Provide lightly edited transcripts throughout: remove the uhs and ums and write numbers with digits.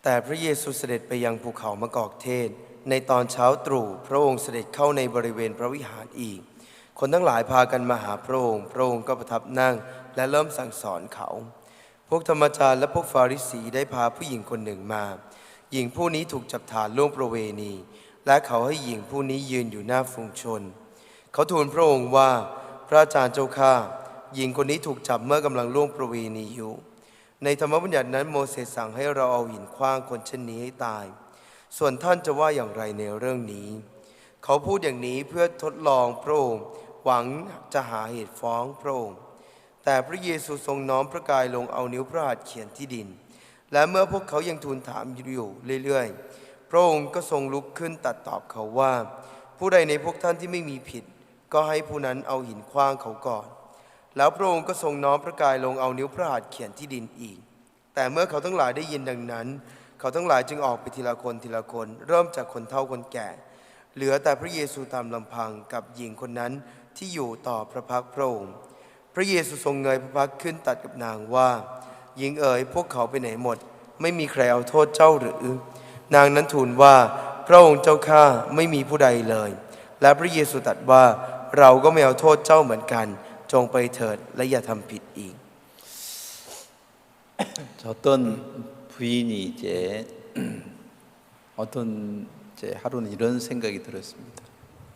แต่พระเยซูเสด็จไปยังภูเขามะกอกเทศในตอนเช้าตรู่พระองค์เสด็จเข้าในบริเวณพระวิหารอีกคนทั้งหลายพากันมาหาพระองค์พระองค์ก็ประทับนั่งและเริ่มสั่งสอนเขาพวกธรรมจารย์และพวกฟาริสีได้พาผู้หญิงคนหนึ่งมาหญิงผู้นี้ถูกจับฐานล่วงประเวณีและเขาให้หญิงผู้นี้ยืนอยู่หน้าฝูงชนเขาทูลพระองค์ว่าพระอาจารย์เจ้าข้าหญิงคนนี้ถูกจับเมื่อกำลังล่วงประเวณีอยู่ในธรรมบัญญัตินั้นโมเสสสั่งให้เราเอาหินขว้างคนเช่นนี้ให้ตายส่วนท่านจะว่าอย่างไรในเรื่องนี้เขาพูดอย่างนี้เพื่อทดลองพระองค์หวังจะหาเหตุฟ้องพระองค์แต่พระเยซูทรงน้อมพระกายลงเอานิ้วพระหัตถ์เขียนที่ดินและเมื่อพวกเขายังทูลถามอยู่เรื่อยๆพระองค์ก็ทรงลุกขึ้นตรัสตอบเขาว่าผู้ใดในพวกท่านที่ไม่มีผิดก็ให้ผู้นั้นเอาหินขว้างเขาก่อนแล้วพระองค์ก็ทรงน้อมพระกายลงเอานิ้วพระหัตถ์เขียนที่ดินอีกแต่เมื่อเขาทั้งหลายได้ยินดังนั้นเขาทั้งหลายจึงออกไปทีละคนทีละคนเริ่มจากคนเฒ่าคนแก่เหลือแต่พระเยซูตามลำพังกับหญิงคนนั้นที่อยู่ต่อพระพักตร์พระองค์พระเยซูทรงเงยพระพักตร์ขึ้นตรัสกับนางว่าหญิงเอ๋ยพวกเขาไปไหนหมดไม่มีใครเอาโทษเจ้าหรือนางนั้นทูลว่าพระองค์เจ้าข้าไม่มีผู้ใดเลยและพระเยซูตรัสว่าเราก็ไม่เอาโทษเจ้าเหมือนกันจงไปเถิดและอย่าทำผิดอีก 어떤 부인이 이제 어떤 이제 하루는 이런 생각이 들었습니다.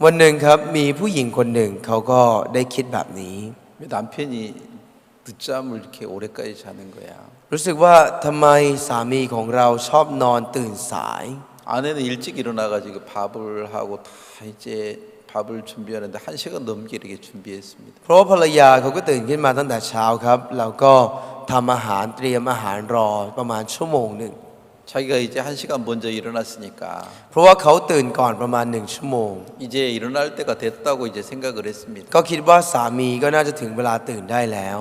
วันหนึ่งครับมีผู้หญิงคนหนึ่งเขาก็ได้คิดแบบนี้ 왜 남편이 늦잠을 이렇게 오래까지 자는 거야? รู้สึกว่าทำไมสามีของเราชอบนอนตื่นสาย 아내는 일찍 일어나가지고 밥을 하고 다 이제 밥을 준비하는데 1시간 넘게 이렇게 준비했습니다. เพราะว่าภรรยาเขาก็ตื่นขึ้นมาตั้งแต่เช้าครับแล้วก็ทำอาหารเตรียมอาหารรอประมาณชั่วโมงหนึ่ง 자기가 이제 1시간 먼저 일어났으니까 เพราะว่าเขาตื่นก่อนประมาณ1 ชั่วโมง 이제 일어날 때가 됐다고 이제 생각을 했습니다. ก็คิดว่าสามีก็น่าจะถึงเวลาตื่นได้แล้ว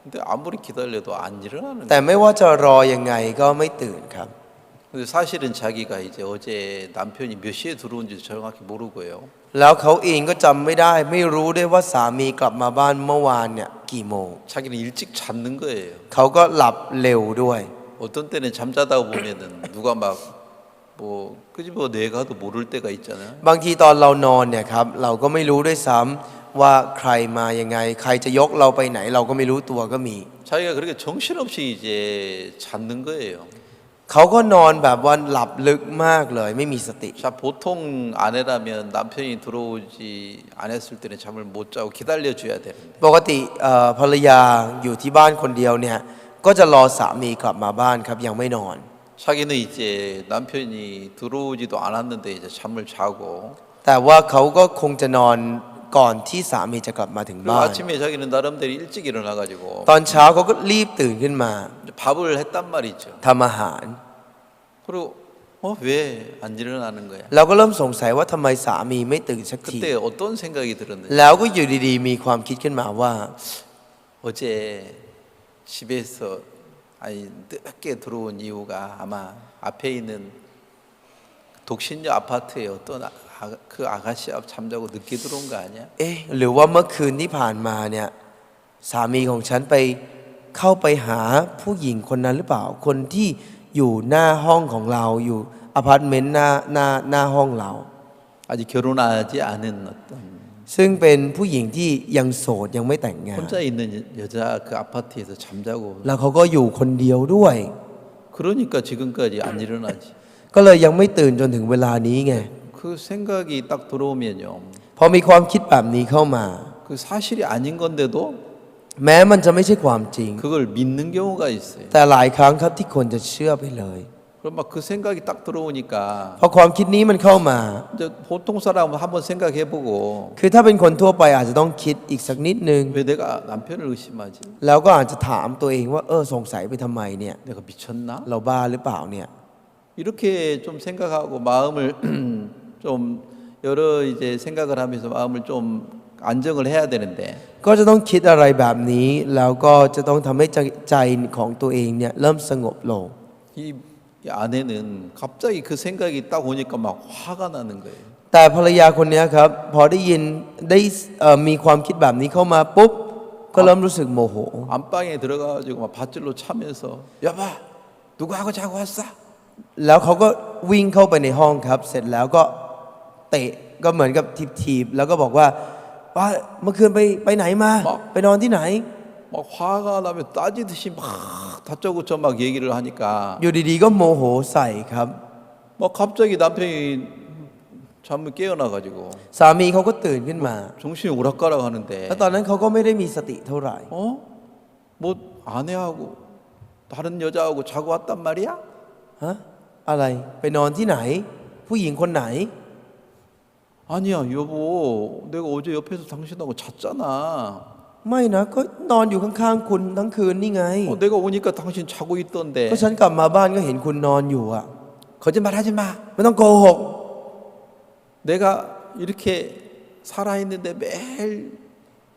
근데 아무리 기다려도 안 일어나는 แต่ 거예요. ไม่ว่าจะรอยังไงก็ไม่ตื่นครับ 근데 사실은 자기가 이제 어제 남편이 몇 시에 들어온지 정확히 모르고요. แล้วเขาเองก็จำไม่ได้ไม่รู้ด้วยว่าสามีกลับมาบ้านเมื่อวานเนี่ยกี่โมง 자기는 일찍 잤는 거예요. เขาก็หลับเร็วด้วย 어떤 때는 잠자다 보면은 누가 막뭐 끄집어 내가도 모를 때가 있잖아요. บางทีตอนเรานอนเนี่ยครับเราก็ไม่รู้ด้วยซ้ำว่าใครมายังไงใครจะยกเราไปไหนเราก็ไม่รู้ตัวก็มี 자기가 그렇게 정신없이 이제 잤는 거예요. เขาก็นอนแบบว่าหลับลึกมากเลยไม่มีสติ 자, 보통 아내라면 남편이 들어오지 않았을 때는 잠을 못 자고 기다려 줘야 되는데 ปกติภรรยาอยู่ที่บ้านคนเดียวเนี่ยก็จะรอสามีกลับมาบ้านครับยังไม่นอน 자기는 이제 남편이 들어오지도 않았는데 이제 잠을 자고 แต่ว่าเขาก็คงจะนอนก่อนที่สามีจะกลับมาถึง 그리고 บ้าน 아침에 자기는 나름대로 일찍 일어나가지고 ตอนเช้าเขาก็รีบตื่นขึ้นมา 밥을 했단 말이죠. ทำอาหาร 그리고 왜 안 일어나는 거야? เราก็เริ่มสงสัยว่าทำไมสามีไม่ตื่นสักที 그때 어떤 생각이 들었는지 แล้วก็อยู่ดีๆมีความคิดขึ้นมาว่า 어제 집에서 아니 늦게 들어온 이유가 아마 앞에 있는 독신녀 아파트에 어떤 그 아가씨 앞 잠자고 늦게 들어온 거 아니야? เอ๊ะหรือว่าเมื่อคืนที่ผ่านมาเนี่ยสามีของฉันไปเข้าไปหาผู้หญิงคนนั้นหรือเปล่าคนที่อยู่หน้าห้องของเราอยู่อพาร์ตเมนต์หน้าห้องเรา 아직 결혼하지 않은 어떤 ซึ่งเป็นผู้หญิงที่ยังโสดยังไม่แต่งงาน 혼자 있는 여자 그 아파트에서 잠자고 แล้วเขาก็อยู่คนเดียวด้วย 그러니까 지금까지 안 일어나지. ก็เลยยังไม่ตื่นจนถึงเวลานี้ไง 그 생각이 딱 들어오면요. พอมีความคิดแบบนี้เข้ามา 그 사실이 아닌 건데도 แม้มันจะไม่ใช่ความจริง 그걸 믿는 경우가 있어요. แต่หลายครั้งครับที่คนจะเชื่อไปเลย 그럼 막 그 생각이 딱 들어오니까 พอความคิดนี้มันเข้ามา 이제 보통 사람은 한번 생각해보고 คือถ้าเป็นคนทั่วไปอาจจะต้องคิดอีกสักนิดนึง 왜 내가 남편을 의심하지? แล้วก็อาจจะถามตัวเองว่าสงสัยไปทำไมเนี่ย 내가 미쳤나? เราบ้าหรือเปล่าเนี่ย 이렇게 좀 생각하고 마음을 좀 여러 이제 생각을 하면서 마음을 좀 안정을 해야 되는데 ก็จะต้องคิดอะไรแบบนี้แล้วก็จะต้องทำให้ใจของตัวเองเนี่ยเริ่มสงบลง 이 아내는 갑자기 그 생각이 딱 오니까 막 화가 나는 거예요. แต่ภรรยาคนนี้ครับพอได้ยินได้มีความคิดแบบนี้เข้ามาปุ๊บก็เริ่มรู้สึกโมโห 안방에 들어가가지고 막 밧줄로 차면서 여봐 누구하고 자고 왔어? แล้วเขาก็วิ่งเข้าไปในห้องครับ เสร็จแล้วก็เตะก็เหมือนกับถีบๆแล้วก็บอกว่าเมื่อคืนไปไหนมา ไปนอนที่ไหน 막 화가 나면 따지듯이 막 다짜고짜 막 얘기를 하니까 อยู่ดีๆก็โมโหใส่ครับ 막 갑자기 남편이 잠을 깨어나가지고 สามีเขาก็ตื่นขึ้นมา 정신이 오락가락 하는데 แล้วตอนนั้นเขาก็ไม่ได้มีสติเท่าไหร่ 뭐 아내하고 다른 여자하고 자고 왔단 말이야? ฮะอะไรไปนอนที่ไหน ผู้หญิงคนไหน 아니야 여보 내가 어제 옆에서 당신하고 잤잖아 ไม่นะก็นอนอยู่ข้างๆคุณทั้งคืนนี่ไง 내가 오니까 당신 자고 있던데 ก็ฉันกลับมาบ้านก็เห็นคุณนอนอยู่อ่ะ 거짓말하지 마 ไม่ต้องโกหก 내가 이렇게 살아있는데 매일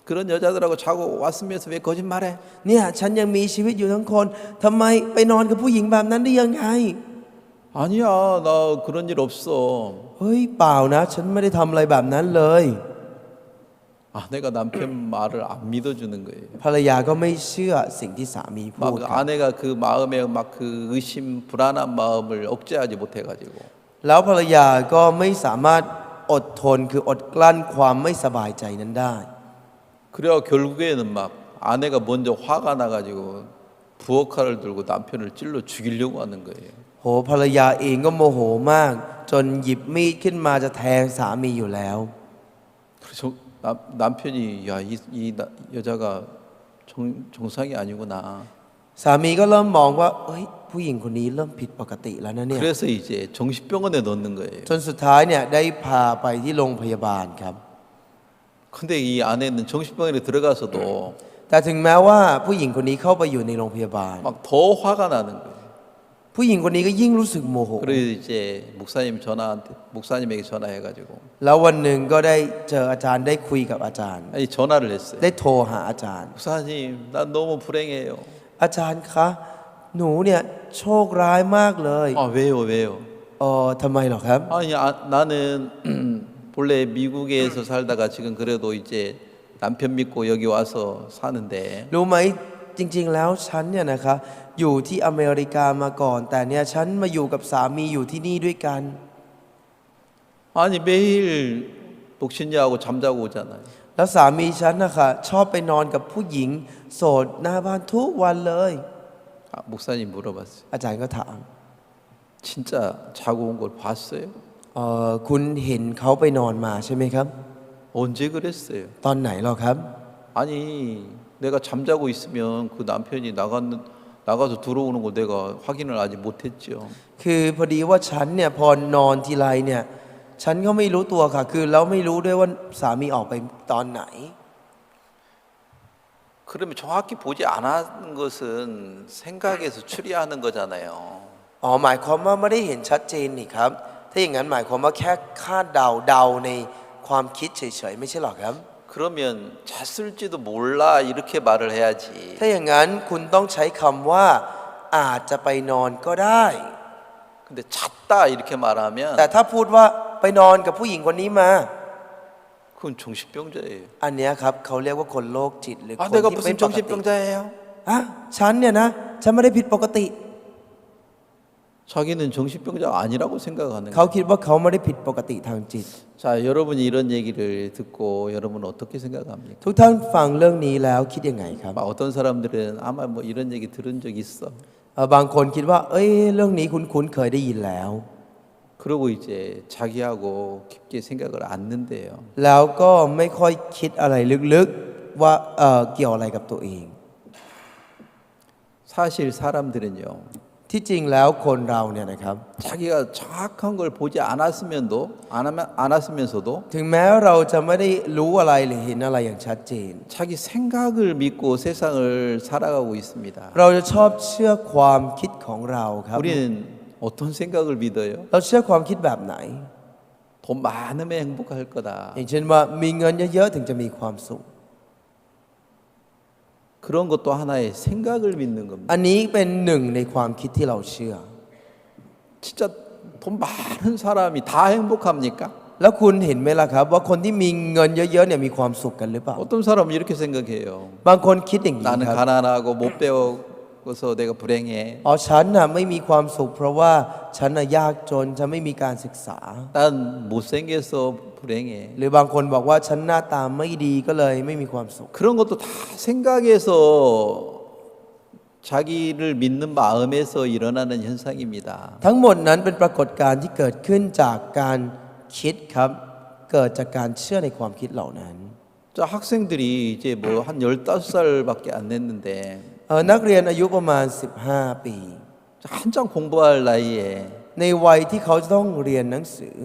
그런 여자들하고 자고 왔으면서 왜 거짓말해? เนี่ยฉันยังมีชีวิตอยู่ทั้งคนทำไมไปนอนกับผู้หญิงแบบนั้นได้ยังไง 아니야 나 그런 일 없어 เฮ้ยเปล่านะ ฉันไม่ได้ทำอะไรแบบนั้นเลย 아내가 남편 말을 안 믿어주는 거예요 ภรรยาก็ไม่เชื่อสิ่งที่สามีพูด 막 아내가 그 마음에 막 그 의심 불안한 마음을 억제하지 못해가지고 แล้วภรรยาก็ไม่สามารถอดทนคืออดกลั้นความไม่สบายใจนั้นได้ 그래야 결국에는 막 아내가 먼저 화가 나가지고 부엌칼을 들고 남편을 찔러 죽이려고 하는 거예요 โหภรรยาเองก็โมโหมาก จนหยิบมีดขึ้นมาจะแทงสามีอยู่แล้ว 그래서 남편이 이 여자가 정상이 아니구나 สามีก็เริ่มมองว่าเอ้ยผู้หญิงคนนี้เริ่มผิดปกติแล้วนะเนี่ย 그래서 이제 정신병원에 넣는 거예요 จนสุดท้ายเนี่ยได้พาไปที่โรงพยาบาลครับ 근데 이 아내는 정신병원에 들어가서도 แต่ถึงแม้ว่าผู้หญิงคนนี้เข้าไปอยู่ในโรงพยาบาล 막 더 화가 나는 거예요 ผู้หญิงคนนี้ก็ยิ่งรู้สึกโมโห 그래서 이제 목사님에게 전화해가지고 แล้ววันหนึ่งก็ได้เจออาจารย์ได้คุยกับอาจารย์ 아니 전화를 했어요 ได้โทรหาอาจารย์ 목사님 난 너무 불행해요 อาจารย์คะหนูเนี่ยโชคร้ายมากเลย 왜요 ทำไมหรอครับ 아니 나는 본래 미국에서 살다가 지금 그래도 이제 남편 믿고 여기 와서 사는데 รู้ไหมจริงๆแล้วฉันเนี่ยนะคะอยู่ที่อเมริกามาก่อน แต่เนี่ยฉันมาอยู่กับสามีอยู่ที่นี่ด้วยกัน 아니 매일 독신녀하고 잠자고 오잖아요 แล้วสามีฉันนะคะชอบไปนอนกับผู้หญิงโสดหน้าบ้านทุกวันเลย 목사님 물어봤어요 อาจารย์ก็ถาม 진짜 자고 온 걸 봤어요? คุณเห็นเขาไปนอนมาใช่ไหมครับ 언제 그랬어요? ตอนไหนหรอครับ 아니 내가 잠자고 있으면 그 남편이 나가서 들어오는 거 내가 확인을 아직 못했죠. คือพอดีว่าฉันเนี่ยพอนอนทีไรเนี่ยฉันก็ไม่รู้ตัวค่ะคือแล้วไม่รู้ด้วยว่าสามีออกไปตอนไหน 그러면 정확히 보지 않은 것은 생각에서 추리하는 거잖아요. หมายความว่าไม่ได้เห็นชัดเจนนี่ครับ ถ้าอย่างนั้นหมายความว่าแค่คาดเดาในความคิดเฉยๆไม่ใช่หรอครับ 그러면 잤을지도 몰라 이렇게 말을 해야지. ถ้าอย่างนั้นคุณต้องใช้คำว่าอาจจะไปนอนก็ได้ 근데 잤다 이렇게 말하면 แต่ถ้าพูดว่าไปนอนกับผู้หญิงคนนี้มา 그건 정신병자예요. อันเนี้ยครับเขาเรียกว่าคนโรคจิตหรือคน 내가 ที่ 무슨 ไม่ปกติ 정신병자예요? ฉันเนี่ยนะฉันไม่ได้ผิดปกติ 자기는 정신병자가 아니라고 생각하는 เขา 거예요. คิดว่าเขาไม่ได้ผิดปกติทางจิต 자, 여러분이 이런 얘기를 듣고 여러분은 어떻게 생각합니까? ทุกท่านฟังเรื่องนี้แล้วคิดยังไงครับ 어떤 사람들은 아마 뭐 이런 얘기 들은 적 있어. บางคนคิดว่าเอ้ยเรื่องนี้คุ้นๆเคยได้ยินแล้ว 그러고 이제 자기하고 깊게 생각을 않는데요. แล้วก็ไม่ค่อยคิดอะไรลึกๆว่าเกี่ยวอะไรกับตัวเอง 사실 사람들은요. ที่จริงแล้วคนเราเนี่ยนะครับ 자기가 정확한 걸 보지 않았으면서도 ถึงแม้เราจะไม่ได้รู้อะไรหรือเห็นอะไรอย่างชัดเจน 자기 생각을 믿고 세상을 살아가고 있습니다. เราจะชอบเชื่อความคิดของเราครับ 우리는 어떤 생각을 믿어요? เราเชื่อความคิดแบบไหน 돈 많으면 행복할 거다. อย่างเช่นว่ามีเงินเยอะๆถึงจะมีความสุข 그런 것도 하나의 생각을 믿는 겁니다. อันนี้เป็นหนึ่งในความคิดที่เราเชื่อ 진짜 돈 많은 사람이 다 행복합니까? แล้วคุณเห็นไหมล่ะครับ ว่าคนที่มีเงินเยอะๆเนี่ยมีความสุขกันหรือเปล่า 어떤 사람은 이렇게 생각해요. บางคนคิดอย่างนี้ 나는 ครับ 가난하고 못 없어서 내가 불행해. อ๋อฉันน่ะไม่มีความสุขเพราะว่าฉันน่ะยากจนฉันไม่มีการศึกษา 난 못생겨서 불행해. หรือบางคนบอกว่าฉันหน้าตาไม่ดีก็เลยไม่มีความสุข 그런 것도 다 생각에서 자기를 믿는 마음에서 일어나는 현상입니다. ทั้งหมดนั้นเป็นปรากฏการณ์ที่เกิดขึ้นจากการคิดครับเกิดจากการเชื่อในความคิดเหล่านั้น 자, 학생들이 이제 뭐 한 15살밖에 안 됐는데 นักเรียนอายุประมาณ 15 ปี 한창 공부할 나이에 ในวัยที่เขาจะต้องเรียนหนังสือ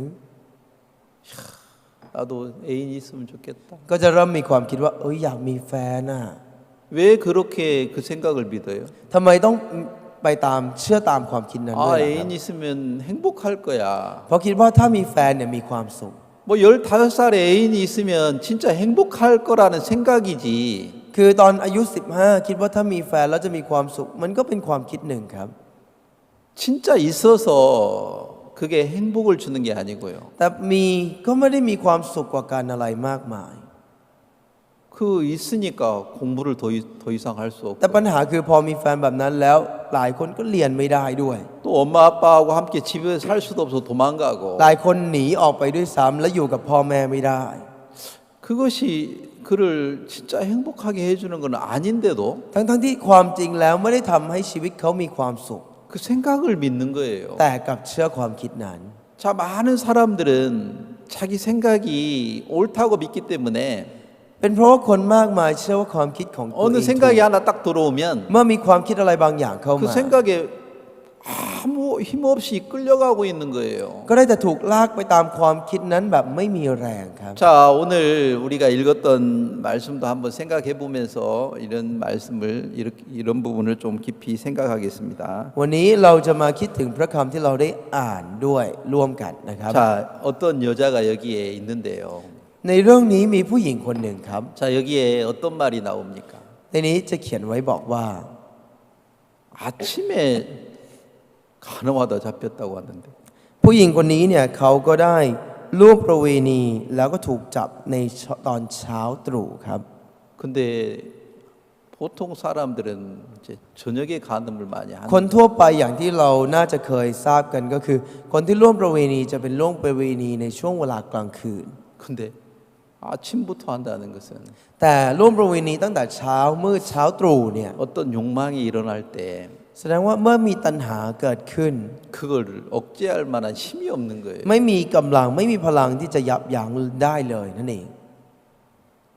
나도 애인 있으면 좋겠다. ก็จะเริ่มมีความคิดว่าอยากมีแฟนน่ะ 왜 그렇게 그 생각을 믿어요? ทำไมต้องไปตามเชื่อตามความคิดนั้นด้ 아, วยล่ะครับ 애인 있으면 행복할 거야. เพราะคิดว่าถ้ามีแฟนเนี่ยมีความสุข 뭐 15살에 애인이 있으면 진짜 행복할 거라는 생각이지. คือตอนอายุ 15 คิดว่าถ้ามีแฟนแล้วจะมีความสุข มันก็เป็นความคิดหนึ่งครับ 진짜 있어서 그게 행복을 주는 게 아니고요. แต่มีก็ไม่ได้มีความสุขกว่าการอะไรมากมาย 그 있으니까 공부를 더 이상 할 수 แต่ 없고 ปัญหาคือพอมีแฟนแบบนั้นแล้วหลายคนก็เรียนไม่ได้ด้วย 또 엄마 아빠하고 함께 집에서 살 수도 없어 도망가고 หลายคนหนีออกไปด้วยซ้ำและอยู่กับพ่อแม่ไม่ได้ 그것이 그를 진짜 행복하게 해주는 건 아닌데도 ทั้งที่ความจริงแล้วไม่ได้ทำให้ชีวิตเขามีความสุข 그 생각을 믿는 거예요. แต่กลับเชื่อความคิดนั้น 자, 많은 사람들은 자기 생각이 옳다고 믿기 때문에 เป็นเพราะว่าคนมากมายเชื่อว่าความคิดของตัวเอ 어느 งถูก 생각이 하나 딱 들어오면 เมื่อมีความคิดอะไรบางอย่างเข้า 그 มา 생각에 아무 힘없이 끌려가고 있는 거예요. ก็ได้แต่ถูกลากไปตามความคิดนั้นแบบไม่มีแรงครับ 자, 오늘 우리가 읽었던 말씀도 한번 생각해 보면서 이런 말씀을 이런 부분을 좀 깊이 생각하겠습니다. วันนี้เราจะมาคิดถึงพระคำที่เราได้อ่านด้วยร่วมกันนะครับ 자, 어떤 여자가 여기에 있는데요. ในเรื่องนี้มีผู้หญิงคนหนึ่งครับ 자, 여기에 어떤 말이 나옵니까? ในนี้จะเขียนไว้บอกว่า 아침에 간호하다 잡혔다고 하는데 ผู้หญิงคนนี้เนี่ยเขาก็ได้ล่วงประเวณีแล้วก็ถูกจับในตอนเช้าตรู่ครับ 근데 보통 사람들은 이제 저녁에 간음을 많이 คน 하는 ทั่วไปอย่างที่เราน่าจะเคยทราบกันก็คือ คนที่ล่วงประเวณีจะเป็นล่วงประเวณีในช่วงเวลากลางคืน 근데 아침부터 한다는 것은 แต่ล่วงประเวณีตั้งแต่เช้ามืดเช้าตรู่เนี่ย 어떤 욕망이 일어날 때 แสดงว่าเมื่อมีตัณหาเกิดขึ้น 그걸 억제할 만한 힘이 없는 거예요. ไม่มีกำลังไม่มีพลังที่จะยับยั้งได้เลยนั่นเอง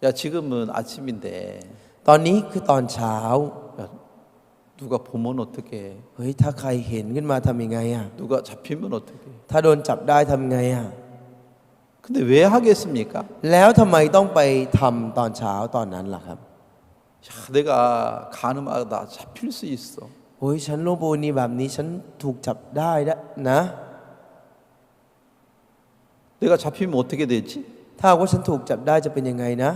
야, 지금은 아침인데 ตอนนี้คือตอนเช้า 야, 누가 보면 어떡해? เฮ้ยถ้าใครเห็นขึ้นมาทำยังไงอ่ะ 누가 잡히면 어떡해? ถ้าโดนจับได้ทำไงอ่ะ 근데 왜 하겠습니까? แล้วทำไมต้องไปทำตอนเช้าตอนนั้นล่ะครับ 야, 내가 간음하다 잡힐 수 있어. โอ้ยฉันล่วงประเวณีแบบนี้ฉันถูกจับได้นะ 내가 잡히면 어떻게 되지? ถ้าหากว่าฉันถูกจับได้จะเป็นยังไงนะ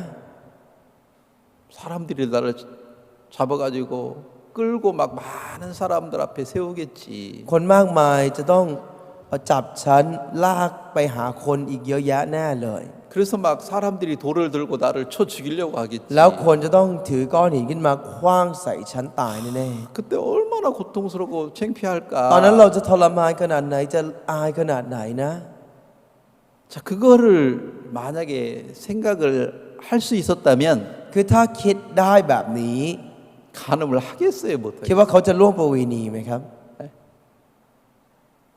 사람들이 나를 잡아가지고 끌고 막 많은 사람들 앞에 세우겠지. คนมากมายจะต้องเอาจับฉันลากไปหาคนอีกเยอะแยะแน่เลย 그래서 막 사람들이 돌을 들고 나를 쳐 죽이려고 하겠지. แล้วคนจะต้องถือก้อนหินขึ้นมาคว้างใส่ฉันตายแน่ 그때 얼마나 고통스럽고 ๆ 창피할까. ตอนนั้นเราจะทรมานขนาดไหนจะอายขนาดไหนนะ 자, 그거를 만약에 생각을 할 수 있었다면 คือถ้าคิดได้แบบนี้ 간음을 하겠어요, คิด 못하겠어요? ว่าเขาจะล่วงประเวณีไหมครับ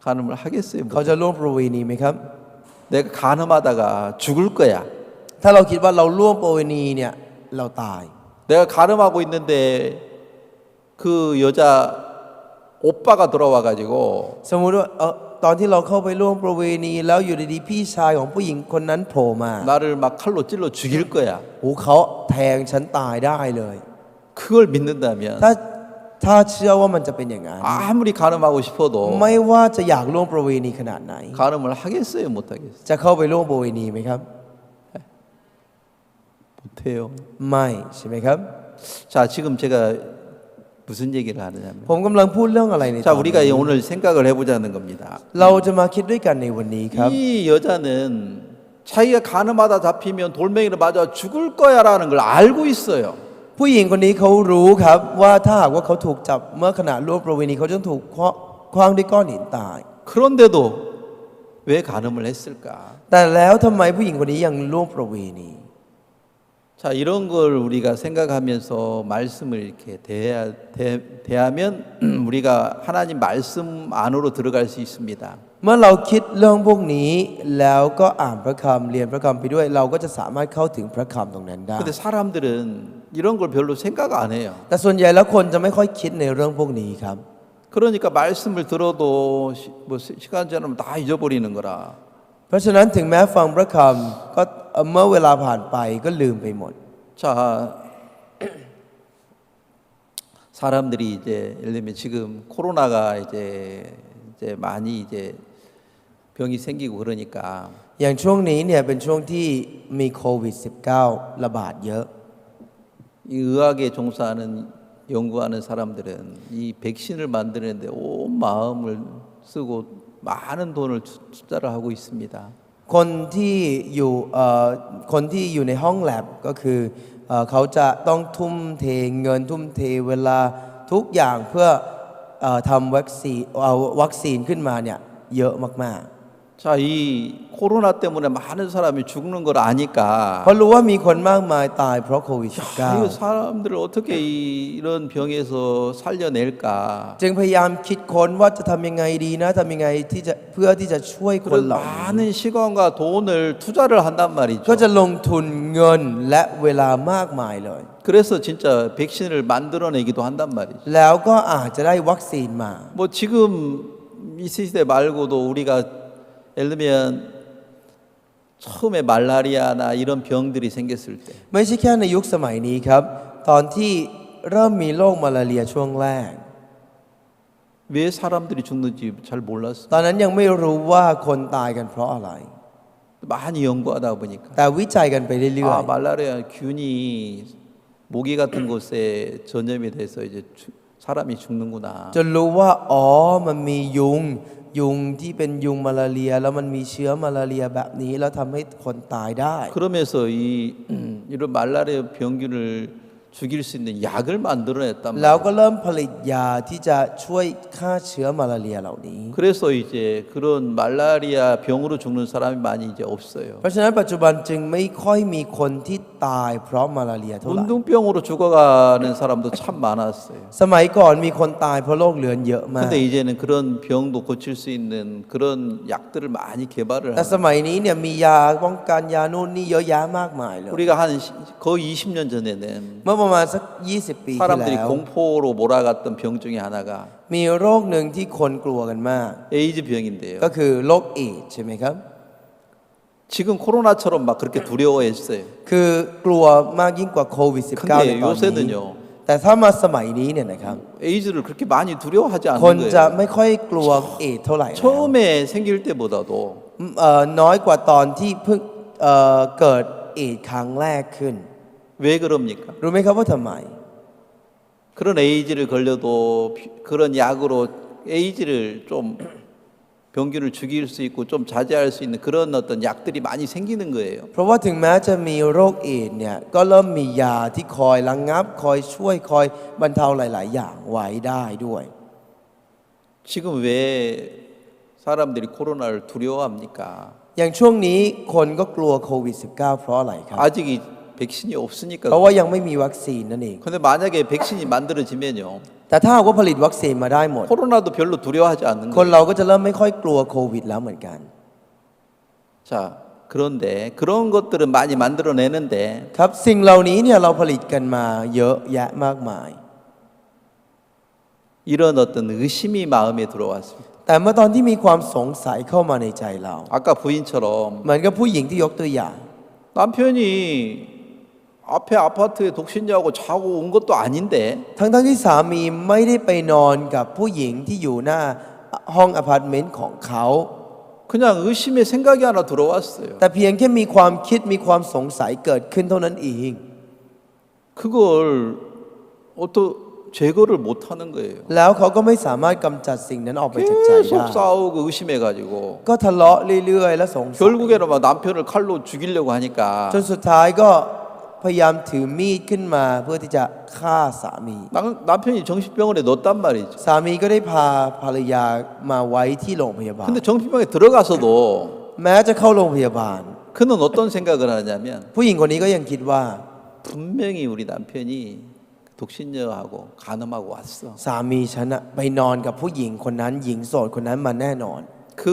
간음을 하겠어요, เขา 못하겠어요? จะล่วงประเวณีไหมครับ 내가 간음하다가 죽을 거야. ถ้าเราคิดว่าเราล่วงประเวณีเนี่ยเราตาย 내가 간음하고 있는데 그 여자 오빠가 들어와가지고 สมมุติว่าตอนที่เราเข้าไปล่วงประเวณีแล้วอยู่ดีๆพี่ชายของผู้หญิงคนนั้นโผล่มา 나를 막 칼로 찔러 죽일 거야. โอ้เขาแทงฉันตายได้เลย 그걸 믿는다면 ถ้าเชื่อว่ามันจะเป็นอย่างนั้น 아무리 간음하고 싶어도 ไม่ว่าจะอยากล่วงประเวณีขนาดไหน 간음을 하겠어요, 못하겠어요? จะเข้าไปล่วงประเวณีไหมครับ 못해요. ไม่ใช่ไหมครับ 자, 지금 제가 무슨 얘기를 하느냐면 ผมกำลังพูดเรื่องอะไรในต 자, อน 우리가 นี้ 오늘 생각을 해보자는 겁니다. เราจะมาคิดด้วยกันในวันนี้ครับ 이 여자는 자기가 간음하다 잡히면 돌멩이를 맞아 죽을 거야라는 걸 알고 있어요. ผู้หญิงคนนี้เขารู้ครับว่าถ้าหากว่าเขาถูกจับเมื่อขณะร่วมประเวณีเขาจะถูกขว้างด้วยก้อนหินตาย 그런데도 왜 간음을 했을까? แต่แล้วทำไมผู้หญิงคนนี้ยังร่วมประเวณี 자, 이런 걸 우리가 생각하면서 말씀을 이렇게 대하면 우리가 하나님 말씀 안으로 들어갈 수 있습니다. เมื่อเราคิดเรื่องพวกนี้แล้วก็อ่านพระคำเรียนพระคำไปด้วยเราก็จะสามารถเข้าถึงพระคำตรงนั้นได้ 근데 사람들은 이런 걸 별로 생각 안 해요. แต่ส่วนใหญ่แล้วคนจะไม่ค่อยคิดในเรื่องพวกนี้ครับ 그러니까 말씀을 들어도 뭐 시간 지나면 다 잊어버리는 거라. เพราะฉะนั้นถึงแม้ฟังพระคำก็เมื่อเวลาผ่านไปก็ลืมไปหมด 자, 사람들이 이제 예를 들면 지금 코로나가 이제 많이 이제 병이 생기고 그러니까 อย่างช่วงนี้เนี่ยเป็นช่วงที่มีโควิด -19 ระบาดเยอะ 이 의학에 종사하는 연구하는 사람들은 이 백신을 만드는데 온 마음을 쓰고 많은 돈을 투자를 하고 있습니다. คนที่อยู่ในห้องแลบก็คือเขาจะต้องทุ่มเทเงินทุ่มเทเวลาทุกอย่างเพื่อทำวัคซีนขึ้นมาเนี่ยเยอะมาก 자, 이 코로나 때문에 많은 사람이 죽는 걸 아니까 ๆ เพราะรู้ว่ามีคนมากมายตายเพราะโควิด 이 사람들을 어떻게 이런 병에서 살려낼까? -19 จึงพยายามคิดค้นว่าจะทำยังไงดีนะทำยังไงที่จะเพื่อที่จะช่วยคน 그런 เหล่านี้ 많은 시간과 돈을 투자를 한단 말이죠. ก็จะลงทุนเงินและเวลามากมายเลย 그래서 진짜 백신을 만들어내기도 한단 말이죠. แล้วก็อาจจะได้วัคซีนมา 뭐 지금 이 시대 말고도 우리가 예를 들면 처음에 말라리아나 이런 병들이 생겼을 때 ไม่ใช่แค่ในยุคสมัยนี้ครับ ตอนที่เริ่มมีโรคมาลาเรียช่วงแรก 왜 사람들이 죽는지 잘 몰랐어요. ตอนนั้นยังไม่รู้ว่าคนตายกันเพราะอะไร 많이 연구하다 보니까 แต่วิจัยกันไปเรื่อย 아, 말라리아 균이 모기 같은 곳에 전염이 돼서 이제 사람이 죽는구나. ๆจนรู้ว่าอ๋อมันมียุงที่เป็นยุงมาลาเรีย แล้วมันมีเชื้อมาลาเรียแบบนี้แล้วทำให้คนตายได้ 그러면서 이런 말라리아 병균을 죽일 수 있는 약을 만들어냈단 แล้ว 말이에요. ก็เริ่มผลิตยาที่จะช่วยฆ่าเชื้อมาลาเรียเหล่านี้ 그래서 이제 그런 말라리아 병으로 죽는 사람이 많이 이제 없어요. เพราะฉะนั้นปัจจุบันจึงไม่ค่อยมีคนที่ตายเพราะมาลาเรียเท่าไหร่ 문둥병으로 죽어가는 사람도 참 많았어요. สมัยก่อนมีคนตายเพราะโรคเรื้อนเยอะมาก 근데 이제는 그런 병도 고칠 수 있는 그런 약들을 많이 개발을 แต่ส 하고 มัยนี้เนี่ยมียาป้องกันยานู่นนี่เยอะแยะมากมายเลย 우리가 한 거의 20년 전에는 เมื่อประมาณสัก 20 ปีที่ 사람들이 แล้ว 공포로 몰아갔던 병 중에 하나가 มีโรคหนึ่งที่คนกลัวกันมาก 에이즈 병인데요. ก็คือโรคเอดส์ใช่ไหมครับ 지금 코로나처럼 막 그렇게 두려워했어요. คือกลัวมากยิ่งกว่าโควิด -19 ใน 근데 ตอนนี้ 요새는요 แต่ถ้ามาสมัยนี้เนี่ยนะครับ 에이즈를 그렇게 많이 두려워하지 คน 않는 จะ 거예요. ไม่ค่อยกลัวเอดส์เท่าไหร่แล้ว 처음에 생길 때보다도 น้อยกว่าตอนที่เพิ่งเกิดเอดส์ครั้งแรกขึ้น 왜 그럽니까? รู้ไหมครับว่าทำไม 그런 에이즈를 걸려도 그런 약으로 에이즈를 좀 병균을 죽일 수 있고 좀 자제할 수 있는 그런 어떤 약들이 많이 생기는 거예요. เพราะว่าถึงแม้จะมีโรคเอดส์เนี่ยก็เริ่มมียาที่คอยระงับคอยช่วยคอยบรรเทาหลาย ๆ อย่างไว้ได้ด้วย 지금 왜 사람들이 코로나를 두려워합니까? อย่างช่วงนี้คนก็กลัวโควิด -19 เพราะอะไรครับ 아직 이 백신이 없으니까. เพราะว่ายังไม่มีวัคซีนนั่นเอง 근데 만약에 백신이 만들어지면요. แต่ถ้าหากว่าผลิตวัคซีนมาได้หมด 코로나도 별로 두려워하지 않는 คน 거예요. เราก็จะเริ่มไม่ค่อยกลัวโควิดแล้วเหมือนกัน 자, 그런데 그런 것들은 많이 만들어내는데 ครับสิ่งเหล่านี้เนี่ยเราผลิตกันมาเยอะแยะมากมาย 이런 어떤 의심이 마음에 들어왔습니다. แต่เมื่อตอนที่มีความสงสัยเข้ามาในใจเรา 아까 부인처럼 เหมือนกับผู้หญิงที่ยกตัวอย่าง 남편이 앞에 아파트에 독신자하고 자고 온 것도 아닌데 ทั้งที่สามีไม่ได้ไปนอนกับผู้หญิงที่อยู่หน้าห้องอพาร์ตเมนต์ของเขา 그냥 의심의 생각이 하나 들어왔어요. แต่เพียงแค่มีความคิดมีความสงสัยเกิดขึ้นเท่านั้นเอง 그걸 제거를 못 하는 거예요. แล้วเขาก็ไม่สามารถกำจัดสิ่งนั้นออกไปจากใจได้ 계속 싸우고 의심해가지고 ก็ทะเลาะเรื่อยๆและสงสัย 결국에는 막 남편을 칼로 죽이려고 하니까 จนสุดท้ายก็ พยายามถือมีดขึ้นมาเพื่อที่จะฆ่าสามี 남편이 정신병원에 넣었단 말이죠. สามีก็ได้พาภรรยามาไว้ที่โรงพยาบาล 근데 정신병원에 들어가서도 แม้จะเข้าโรงพยาบาล 그는 어떤 생각을 하냐면 ผู้หญิงคนนี้ก็ยังคิดว่า 분명히 우리 남편이 독신녀하고 간음하고 왔어. สามีฉันอะไปนอนกับผู้หญิงคนนั้นหญิงโสดคนนั้นมาแน่นอน 그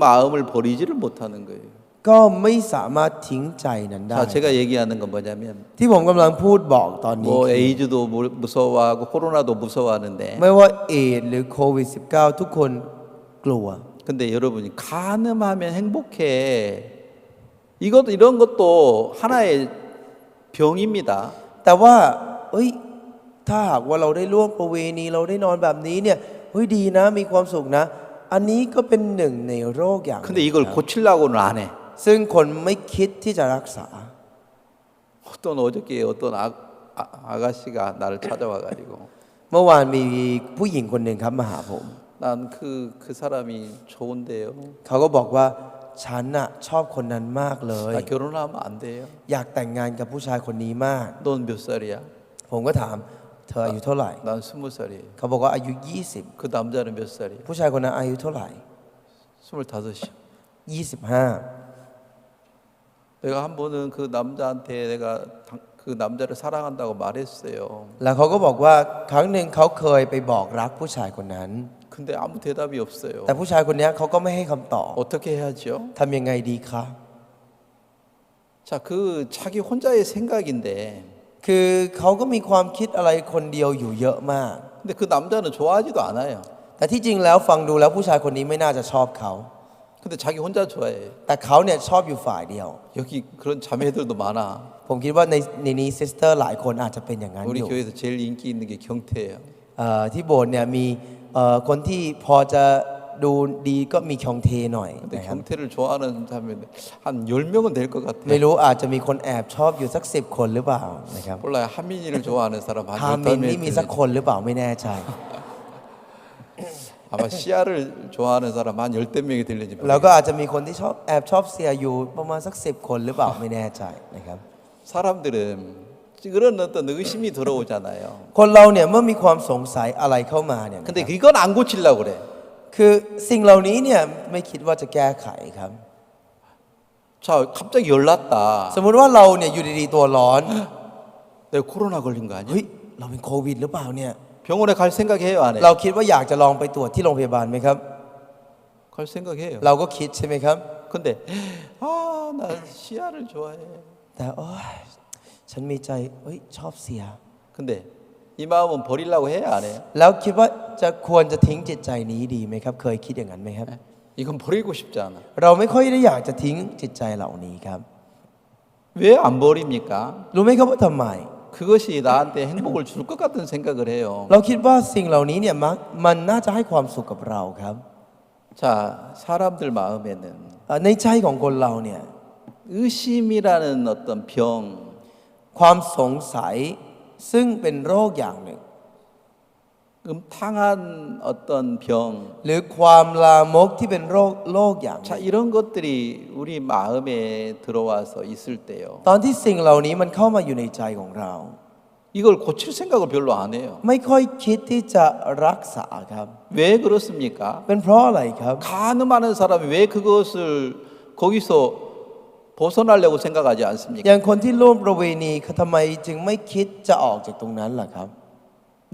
마음을 버리지를 못하는 거예요. ก็ไม่สามารถทิ้งใจนั้นได้ 자, 제가 얘기하는 건 뭐냐면 ที่ผมกำลังพูดบอกตอนนี้ 뭐 에이즈도 무서워하고 코로나도 무서워하는데 ไม่ว่าเอดส์หรือโควิด -19 ทุกคนกลัว 근데 여러분이 간음하면 행복해. 이런 것도 하나의 병입니다. แต่ว่าเอ้ยถ้าหากว่าเราได้ร่วมประเวณีเราได้นอนแบบนี้เนี่ยเฮ้ยดีนะมีความสุขนะ อันนี้ก็เป็นหนึ่งในโรคอย่างหนึ่ง 근데 이걸 고치려고는 안 해. ซึ่งคนไม่คิดที่จะรักษา 어저께 어떤 아가씨가 나를 찾아와가지고 เมื่อวานมีผู้หญิงคนหนึ่งครับมาหาผม 난 그 사람이 좋은데요. เขาก็บอกว่าฉันน่ะชอบคนนั้นมากเลย 나 결혼하면 안 돼요. อยากแต่งงานกับผู้ชายคนนี้มาก 넌 몇 살이야? ผมก็ถามเธออายุเท่าไหร่ 난 20살이에요. เขาบอกว่าอายุ 그 남자는 몇 살이에요? 20 ผู้ชายคนนั้นอายุเท่าไหร่ 25이요. 25 내가 한 번은 그 남자한테 내가 그 남자를 사랑한다고 말했어요. แล้วเขาก็บอกว่าครั้งหนึ่งเขาเคยไปบอกรักผู้ชายคนนั้น 근데 아무 대답이 없어요. แต่ผู้ชายคนนี้เขาก็ไม่ให้คำตอบ 어떻게 해야죠? ทำยังไงดีคะ 자, 그 자기 혼자의 생각인데 คือเขาก็มีความคิดอะไรคนเดียวอยู่เยอะมาก 근데 그 남자는 좋아하지도 않아요. แต่ที่จริงแล้วฟังดูแล้วผู้ชายคนนี้ไม่น่าจะชอบเขา 근데 자기 혼자 좋아해. แต่เขาเนี่ยชอบอยู่ฝ่ายเดียว 여기 그런 자매들도 많아. ผมคิดว่าในนี้ซิสเตอร์หลายคนอาจจะเป็นอย่างนั้น 우리 อยู่ 교회에서 제일 인기 있는 게 경태예요. ที่โบสถ์เนี่ยมีคนที่พอจะดูดีก็มีคยองเทหน่อย 근데 นะครับ 경태를 좋아하는 자매 한 10명은 될 것 ไม่ 같아요. รู้อาจจะมีคนแอบชอบอยู่สัก10 คนหรือเปล่านะครับ 몰라요. 한민이를 좋아하는 사람 ฮา 한 มิน 10명 นี่มีสักคนหรือเปล่าไม่แน่ใจ 아마 시아를 좋아하는 사람 한 10대 명이 될는지 แล้ว 모르겠어요. ก็อาจจะมีคนที่แอบชอบเสียอยู่ประมาณสัก10 คนหรือเปล่าไม่แน่ใจนะครับ 사람들은 그런 어떤 의심이 들어오잖아요. คนเราเนี่ยเมื่อมีความสงสัยอะไรเข้ามาเนี่ยนะค 근데 รับ 이건 안 고치려고 그래. คือสิ่งเหล่านี้เนี่ยไม่คิดว่าจะแก้ไขครับ 자, 갑자기 열났다. สมมุติว่าเราเนี่ยอยู่ดีๆตัวร้อน 내가 코로나 걸린 거 아니야? เฮ้ยเราเป็นโควิดหรือเปล่าเนี่ย 병원에 갈 생각해요, 안 해? เราคิดว่าอยากจะลองไปตรวจที่โรงพยาบาลไหมครับ 갈 생각해요. เราก็คิดใช่ไหมครับ 근데 나 시아를 좋아해. แต่โอ๊ยฉันมีใจเฮ้ยชอบเสีย 근데 이 마음은 버리려고 해요, 안 해요? แล้วคิดว่าจะควรจะทิ้งจิตใจนี้ดีไหมครับ เคยคิดอย่างนั้นไหมครับ 이건 버리고 싶지 않아. เราไม่ค่อยได้อยากจะทิ้งจิตใจเหล่านี้ครับ 왜 안 버립니까? รู้ไหมครับว่าทำไม 그것이 나한테 행복을 줄 것 같은 생각을 해요. เราคิดว่าสิ่งเหล่านี้เนี่ยมันน่าจะให้ความสุขกับเราครับ 자, 사람들 마음에는 ในใจของคนเราเนี่ย 의심이라는 어떤 병, ความสงสัยซึ่งเป็นโรคอย่างหนึ่ง 음탕한 어떤 병, หรือความลามกที่เป็นโรคอย่างหนึ่ 자 ง 이런 것들이 우리 마음에 들어와서 있을 때요. ตอนที่สิ่งเหล่านี้มันเข้ามาอยู่ในใจของเรา 이걸 고칠 생각을 별로 안 해요. ไม่ค่อยคิดที่จะรักษาครับ 왜 그렇습니까? เป็นเพราะอะไรครับ 가늠하는 사람이 왜 그것을 거기서 벗어나려고 생각하지 않습니까? อย่างคนที่ร่วมประเวณีเขาทำไมจึงไม่คิดจะออกจากตรงนั้นล่ะครับ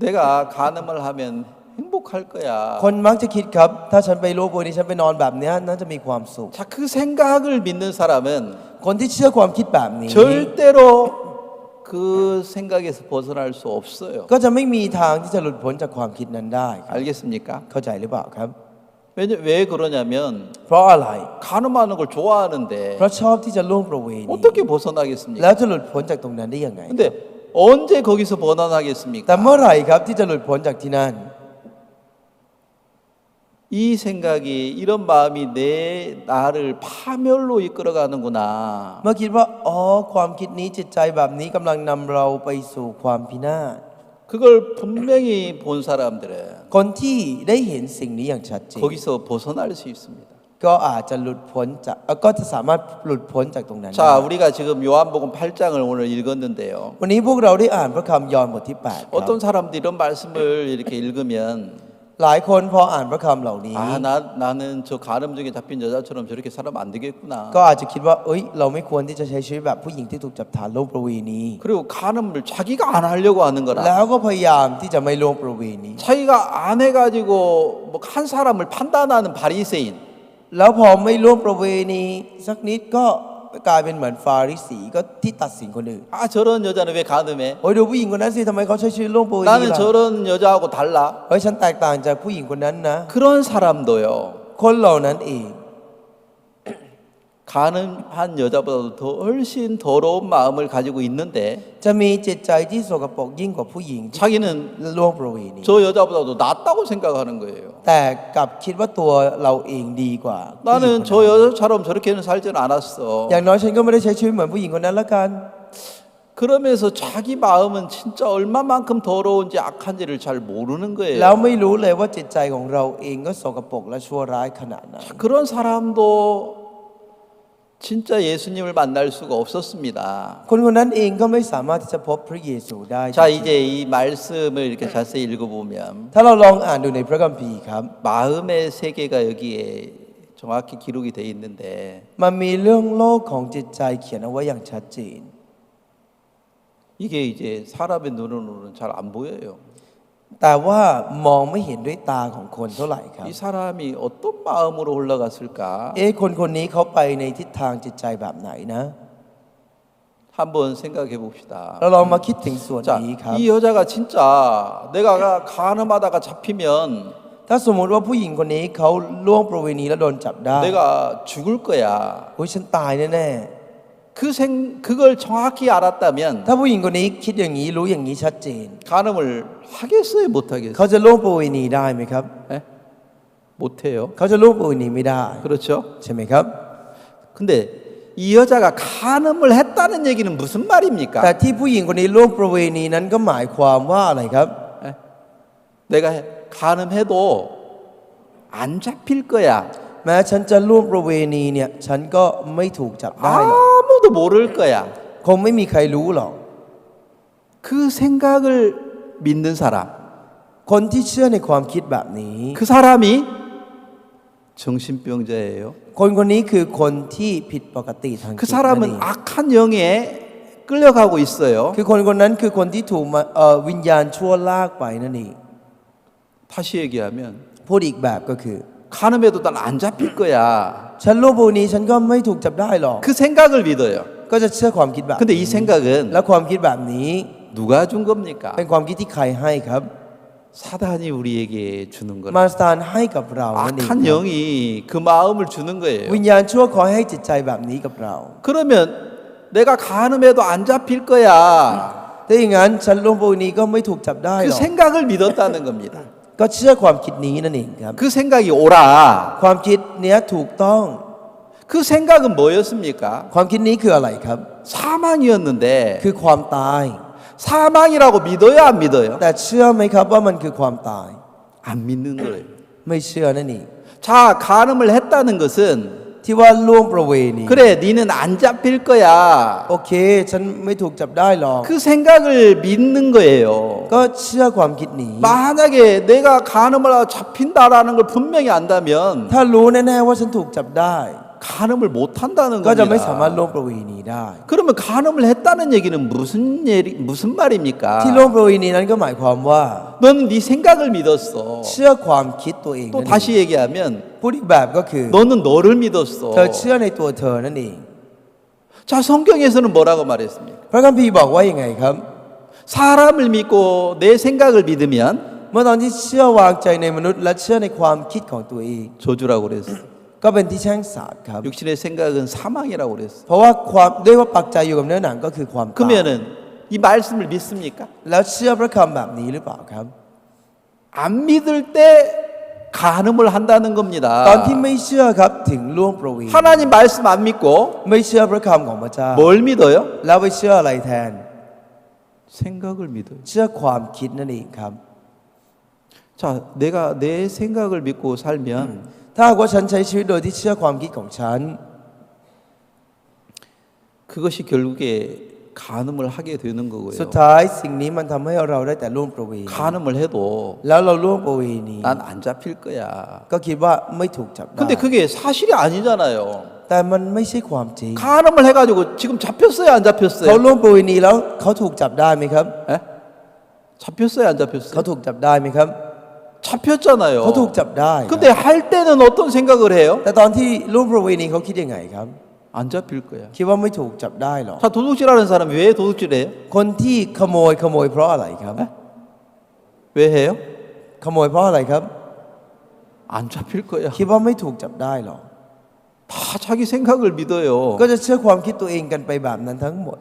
내가 간음을 하면 행복할 거야. คนมักจะคิดครับ ถ้าฉันไปร่วมประเวณีฉันไปนอนแบบเนี้ยน่าจะมีความสุข 자, 그 생각을 믿는 사람은 คนที่เชื่อความคิดแบบนี้ 절대로 그 생각에서 벗어날 수 없어요. ก็จะไม่มีทางที่จะหลุดพ้นจากความคิดนั้นได้ครับ 알겠습니까? เข้าใจหรือเปล่าครับ 왜 그러냐면 เพราะอะไร 간음하는 걸 좋아하는데 เพราะชอบที่จะร่วมประเวณี 어떻게 벗어나겠습니까? แล้วจะหลุดพ้นจากตรงนั้นได้ยังไง 근데 언제 거기서 แต่ 벗어나겠습니까? เมื่อไหร่ครับที่จะหลุดพ้นจากที่นั่น 이 생각이 이런 마음이 나를 파멸로 이끌어가는구나. เมื่อคิดว่าอ๋อความคิดนี้จิตใจแบบนี้กำลังนำเราไปสู่ความพินาศ 그걸 분명히 본 사람들은 คนที่ได้เห็นสิ่งนี้อย่างชัดเจน 거기서 벗어날 수 있습니다. ก็อาจจะหลุดพ้นจากก็จะสามารถหลุดพ้นจากตรงนั้นได้ 자, 우리가 지금 요한복음 8장을 오늘 읽었는데요. วันนี้พวกเราได้อ่านพระคำยอห์นบทที่ 8 ครับ 어떤 사람들이 이런 말씀을 이렇게 읽으면 หลายคนพออ่านพระคำเหล่านี้ 나는 저 가늠증에 잡힌 여자처럼 저렇게 살아면 안 되겠구나. ก็อาจจะคิดว่าเราไม่ควรที่จะใช้ชีวิตแบบผู้หญิงที่ถูกจับฐานล่วงประเวณี 그리고 가늠을 자기가 안 하려고 하는 แล้ 거라. วก็พยายามที่จะไม่ล่วงประเวณี 자기가 안 해가지고 뭐 한 사람을 판단하는 바리새인. แล้วพอไม่ล่วงประเวณีสักนิดก็กลายเป็นเหมือนฟาริสีก็ที่ตัดสินคนอื่น 저런 여자는 왜 가늠해? ดูผู้หญิงคนนั้นสิทำไมเขาใช้ชีวิตล่วงประเวณี 나는 ล่ะ 저런 여자하고 달라. ฉันแตกต่างจากผู้หญิงคนนั้นนะ 그런 사람도요. คนเหล่านั้นเอง 가늠한 여자보다도 더 훨씬 더러운 마음을 가지고 있는데 จะมีจิตใจที่สกปรกยิ่งกว่าผู้หญิงที่ 자기는 ล่วงประเวณี 저 여자보다도 낫다고 생각하는 거예요. แต่กลับคิดว่าตัวเราเองดีกว่าผู้หญิง 나는 คน 저 นั้น 여자처럼 저렇게는 살지는 않았어. อย่างน้อยฉันก็ไม่ได้ใช้ชีวิตเหมือนผู้หญิงคนนั้นละกัน 그러면서 자기 마음은 진짜 얼마만큼 더러운지 악한지를 잘 모르는 แล้ว 거예요. ไม่รู้เลยว่าจิตใจของเราเองก็สกปรกและชั่วร้ายขนาดนั้น 그런 사람도 진짜 예수님을 만날 수가 없었습니다. คนคนนั้นเองก็ไม่สามารถที่จะพบพระเยซูได้ 자, 이제 이 말씀을 이렇게 자세히 읽어보면 ถ้าเราลองอ่านดูในพระคัมภีร์ครับ 마음의 세계가 여기에 정확히 기록이 돼 있는데 มันมีเรื่องโลกของจิตใจเขียนเอาไว้อย่างชัดเจน 이게 이제 사람의 눈으로는 잘 안 보여요. แต่ว่ามองไม่เห็นด้วยตาของคนเท่าไหร่ครับ 이 사람이 어떤 마음으로 올라갔을까? คนคนนี้เขาไปในทิศทางจิตใจแบบไหนนะ 한번 생각해 봅시다. เราลองมาคิดถึงส่วน 자, นี้ครับ 이 여자가 진짜 내가 간음하다가 잡히면 ถ้าสมมุติว่าผู้หญิงคนนี้เขาล่วงประเวณีแล้วโดนจับได้ 내가 죽을 거야. ฉันตายแน่ 그걸 정확히 알았다면 ๆถ้าผู้หญิงคนนี้คิดอย่างนี้รู้อย่างนี้ชัดเจน 간음을 하겠어요, 못 เขา 하겠어요? จะล่วงประเวณีได้ไหมครับ 예? 못 해요. เขาจะล่วงประเวณีไม่ได้ 그렇죠? ใช่ไหมครับ 근데 이 여자가 간음을 했다는 얘기는 무슨 แต่ 말입니까? ที่ผู้หญิงคนนี้ล่วงประเวณีนั้นก็หมายความว่าอะไรครับ 예? 내가 간음해도 안 잡힐 거야. แม้ฉันจะล่วงประเวณีเนี่ยฉันก็ไม่ถูกจับได้หรอก 아무도 모를 거야. คงไม่มีใครรู้หรอก 그 생각을 믿는 사람. คนที่เชื่อในความคิดแบบนี้ 그 사람이 정신병자예요. คนคนนี้คือคนที่ผิดปกติทางจิ 그 ตนั่นเอง 사람은 악한 영에 끌려가고 있어요. คือคนคนนั้นคือคนที่ถูกวิญญาณชั่วลากไปนั่นเอง 다시 얘기하면 พูดอีกแบบก็คือ 간음해도 난 안 잡힐 거야. ฉันล่วงประเวณีฉันก็ไม่ถูกจับได้หรอก 그 생각을 믿어요. ก็จะเชื่อความคิดแบบ 근데 이 생각은 และความคิดแบบนี้ 누가 준 겁니까? เป็นความคิดที่ใครให้ครับ 사단이 우리에게 주는 มา 거라. สตานให้กับเรานั่นเอง 악한 영이 그 마음을 주는 거예요. วิญญาณชั่วขอให้จิตใจแบบนี้กับเรา 그러면 내가 간음해도 안 잡힐 거야. ถ้าอย่างนั้นฉันล่วงประเวณีก็ไม่ถูกจับได้ห 그 รอก 생각을 믿었다는 겁니다. ก็เชื่อความคิดนี้นั่นเองครับ 그 생각이 옳아. ความคิดเนี้ยถูกต้อง 그 생각은 뭐였습니까? ความคิดนี้คืออะไรครับ 사망이었는데 คือความตาย 사망이라고 믿어요, 안 믿어요? แต่เชื่อไหมครับว่ามันคือความตาย 안 믿는 거예요. ไม่เชื่อนั่นเอง 자, 간음을 했다는 것은 ที่ว่าล่วงประเวณี 그래, 니는 안 잡힐 거야. โอเค ฉันไม่ถูกจับได้หรอก 그 생각을 믿는 거예요. ก็เชื่อความคิดนี้ 만약에 내가 간음을 하다 잡힌다라는 걸 분명히 안다면 ถ้ารู้แน่ๆว่าฉันถูกจับได้ 간음을 못 한다는 ก็จะไม่สามารถ 겁니다. ล่วงประเวณีได้ 그러면 간음을 했다는 얘기는 무슨 말입니까? ที่ล่วงประเวณีนั้นก็หมายความว่า 넌 네 생각을 믿었어. เชื่อความคิดตัวเอง 또 นั่นเอง 다시 얘기하면 พูดอีกแบบก็คือ 너는 너를 믿었어. เธอเชื่อในตัวเธอนั่นเอง 자, 성경에서는 뭐라고 말했습니까? พระคัมภีร์บอกว่ายังไงครับ 사람을 믿고 내 생각을 믿으면 เมื่อตอนที่เชื่อวางใจในมนุษย์และเชื่อในความคิดของตัวเอง 저주라고 그랬어. ก็เป็นที่แช่งสาปครับ 육신의 생각은 사망이라고 그랬어. เพราะว่าความด้วยว่าปักใจอยู่กับเนื้อหนังก็คือความตาย 그러면은 이 말씀을 믿습니까? แล้วเชื่อพระคำแบบนี้หรือเปล่าครับ 안 믿을 때 간음을 한다는 ตอน 겁니다. ที่ไม่เชื่อครับถึงล่วงประเวณี 하나님 말씀 안 믿고 ไม่เชื่อพระคำของพระเจ้า 뭘 믿어요? แล้วไปเชื่ออะไรแทน 생각을 믿어요. เชื่อความคิดนั่นเองครับ 자, 내가 내 생각을 믿고 살면 ถ้าหากว่าฉันใช้ชีวิตโดยที่เชื่อความคิดของฉัน 그것이 결국에 간음을 하게 되는 สุด 거고요. ท้ายสิ่งนี้มันทำให้เราได้แต่ร่วมประเวณี 간음을 해도 แล้วเราร่วมประเวณี 난 안 잡힐 거야. ก็คิดว่าไม่ถูกจับได้ 근데 그게 사실이 아니잖아요. แต่มันไม่ใช่ความจริง 간음을 해가지고 지금 잡혔어요, 안 เขา 잡혔어요? ร่วมประเวณีแล้วเขาถูกจับได้ไหมครับ 예? 잡혔어요, 안 เขา 잡혔어요? ถูกจับได้ไหมครับ 잡혔잖아요. เขาถูกจับได้ 근데 할 때는 어떤 생각을 해요? แต่ตอนที่ร่วมประเวณีเขาคิดยังไงครับ 안 잡힐 거야. คิดว่าไม่ถูกจับได้หรอก 자, 도둑질하는 사람이 왜 도둑질해요? คนที่ขโมยเพราะอะไรครับ 왜 해요? ขโมยเพราะอะไรครับ 안 잡힐 거야. คิดว่าไม่ถูกจับได้หรอก 다 자기 생각을 믿어요. ก็จะเชื่อความคิดตัวเองกันไปแบบนั้นทั้งหมด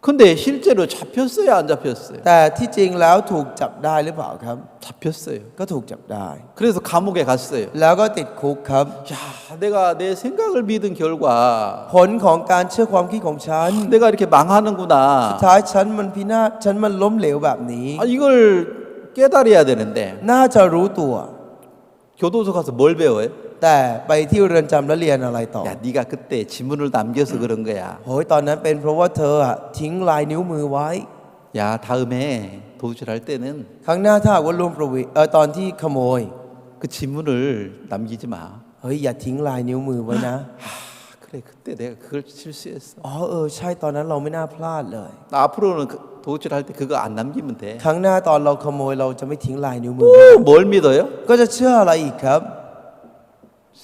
근데 실제로 잡혔어요, 안 잡혔어요? แต่ที่จริงแล้วถูกจับได้หรือเปล่าครับ 잡혔어요. ก็ถูกจับได้ 그래서 감옥에 갔어요. แล้วก็ติดคุกครับ 야, 내가 내 생각을 믿은 결과 ผลของการเชื่อความคิดของฉัน 내가 이렇게 망하는구나. สุดท้ายฉันมันพินาศฉันมันล้มเหลวแบบนี้ 아, 이걸 깨달아야 되는데 น่าจะรู้ตัว 교도소 가서 뭘 배워요? แต่ไปที่เรือนจำแล้วเรียนอะไรต่อ 야, 네가 그때 지문을 남겨서 그런 거야. โอ้ยตอนนั้นเป็นเพราะว่าเธออะทิ้งลายนิ้วมือไว้ 야, 다음에 도둑질할 때는 ครั้งหน้าถ้าหากว่าร่วมประเวตอนที่ขโมย 그 지문을 남기지 마. เฮ้ยอย่าทิ้งลายนิ้วมือไว้นะ 아, 그래, 그때 내가 그걸 실수했어. อ๋อใช่ตอนนั้นเราไม่น่าพลาดเลย 나 앞으로는 도둑질할 때 그거 안 남기면 돼. ครั้งหน้าตอนเราขโมยเราจะไม่ทิ้งลายนิ้วมือ 또 뭘 믿어요? ก็จะเชื่ออะไรอีกครับ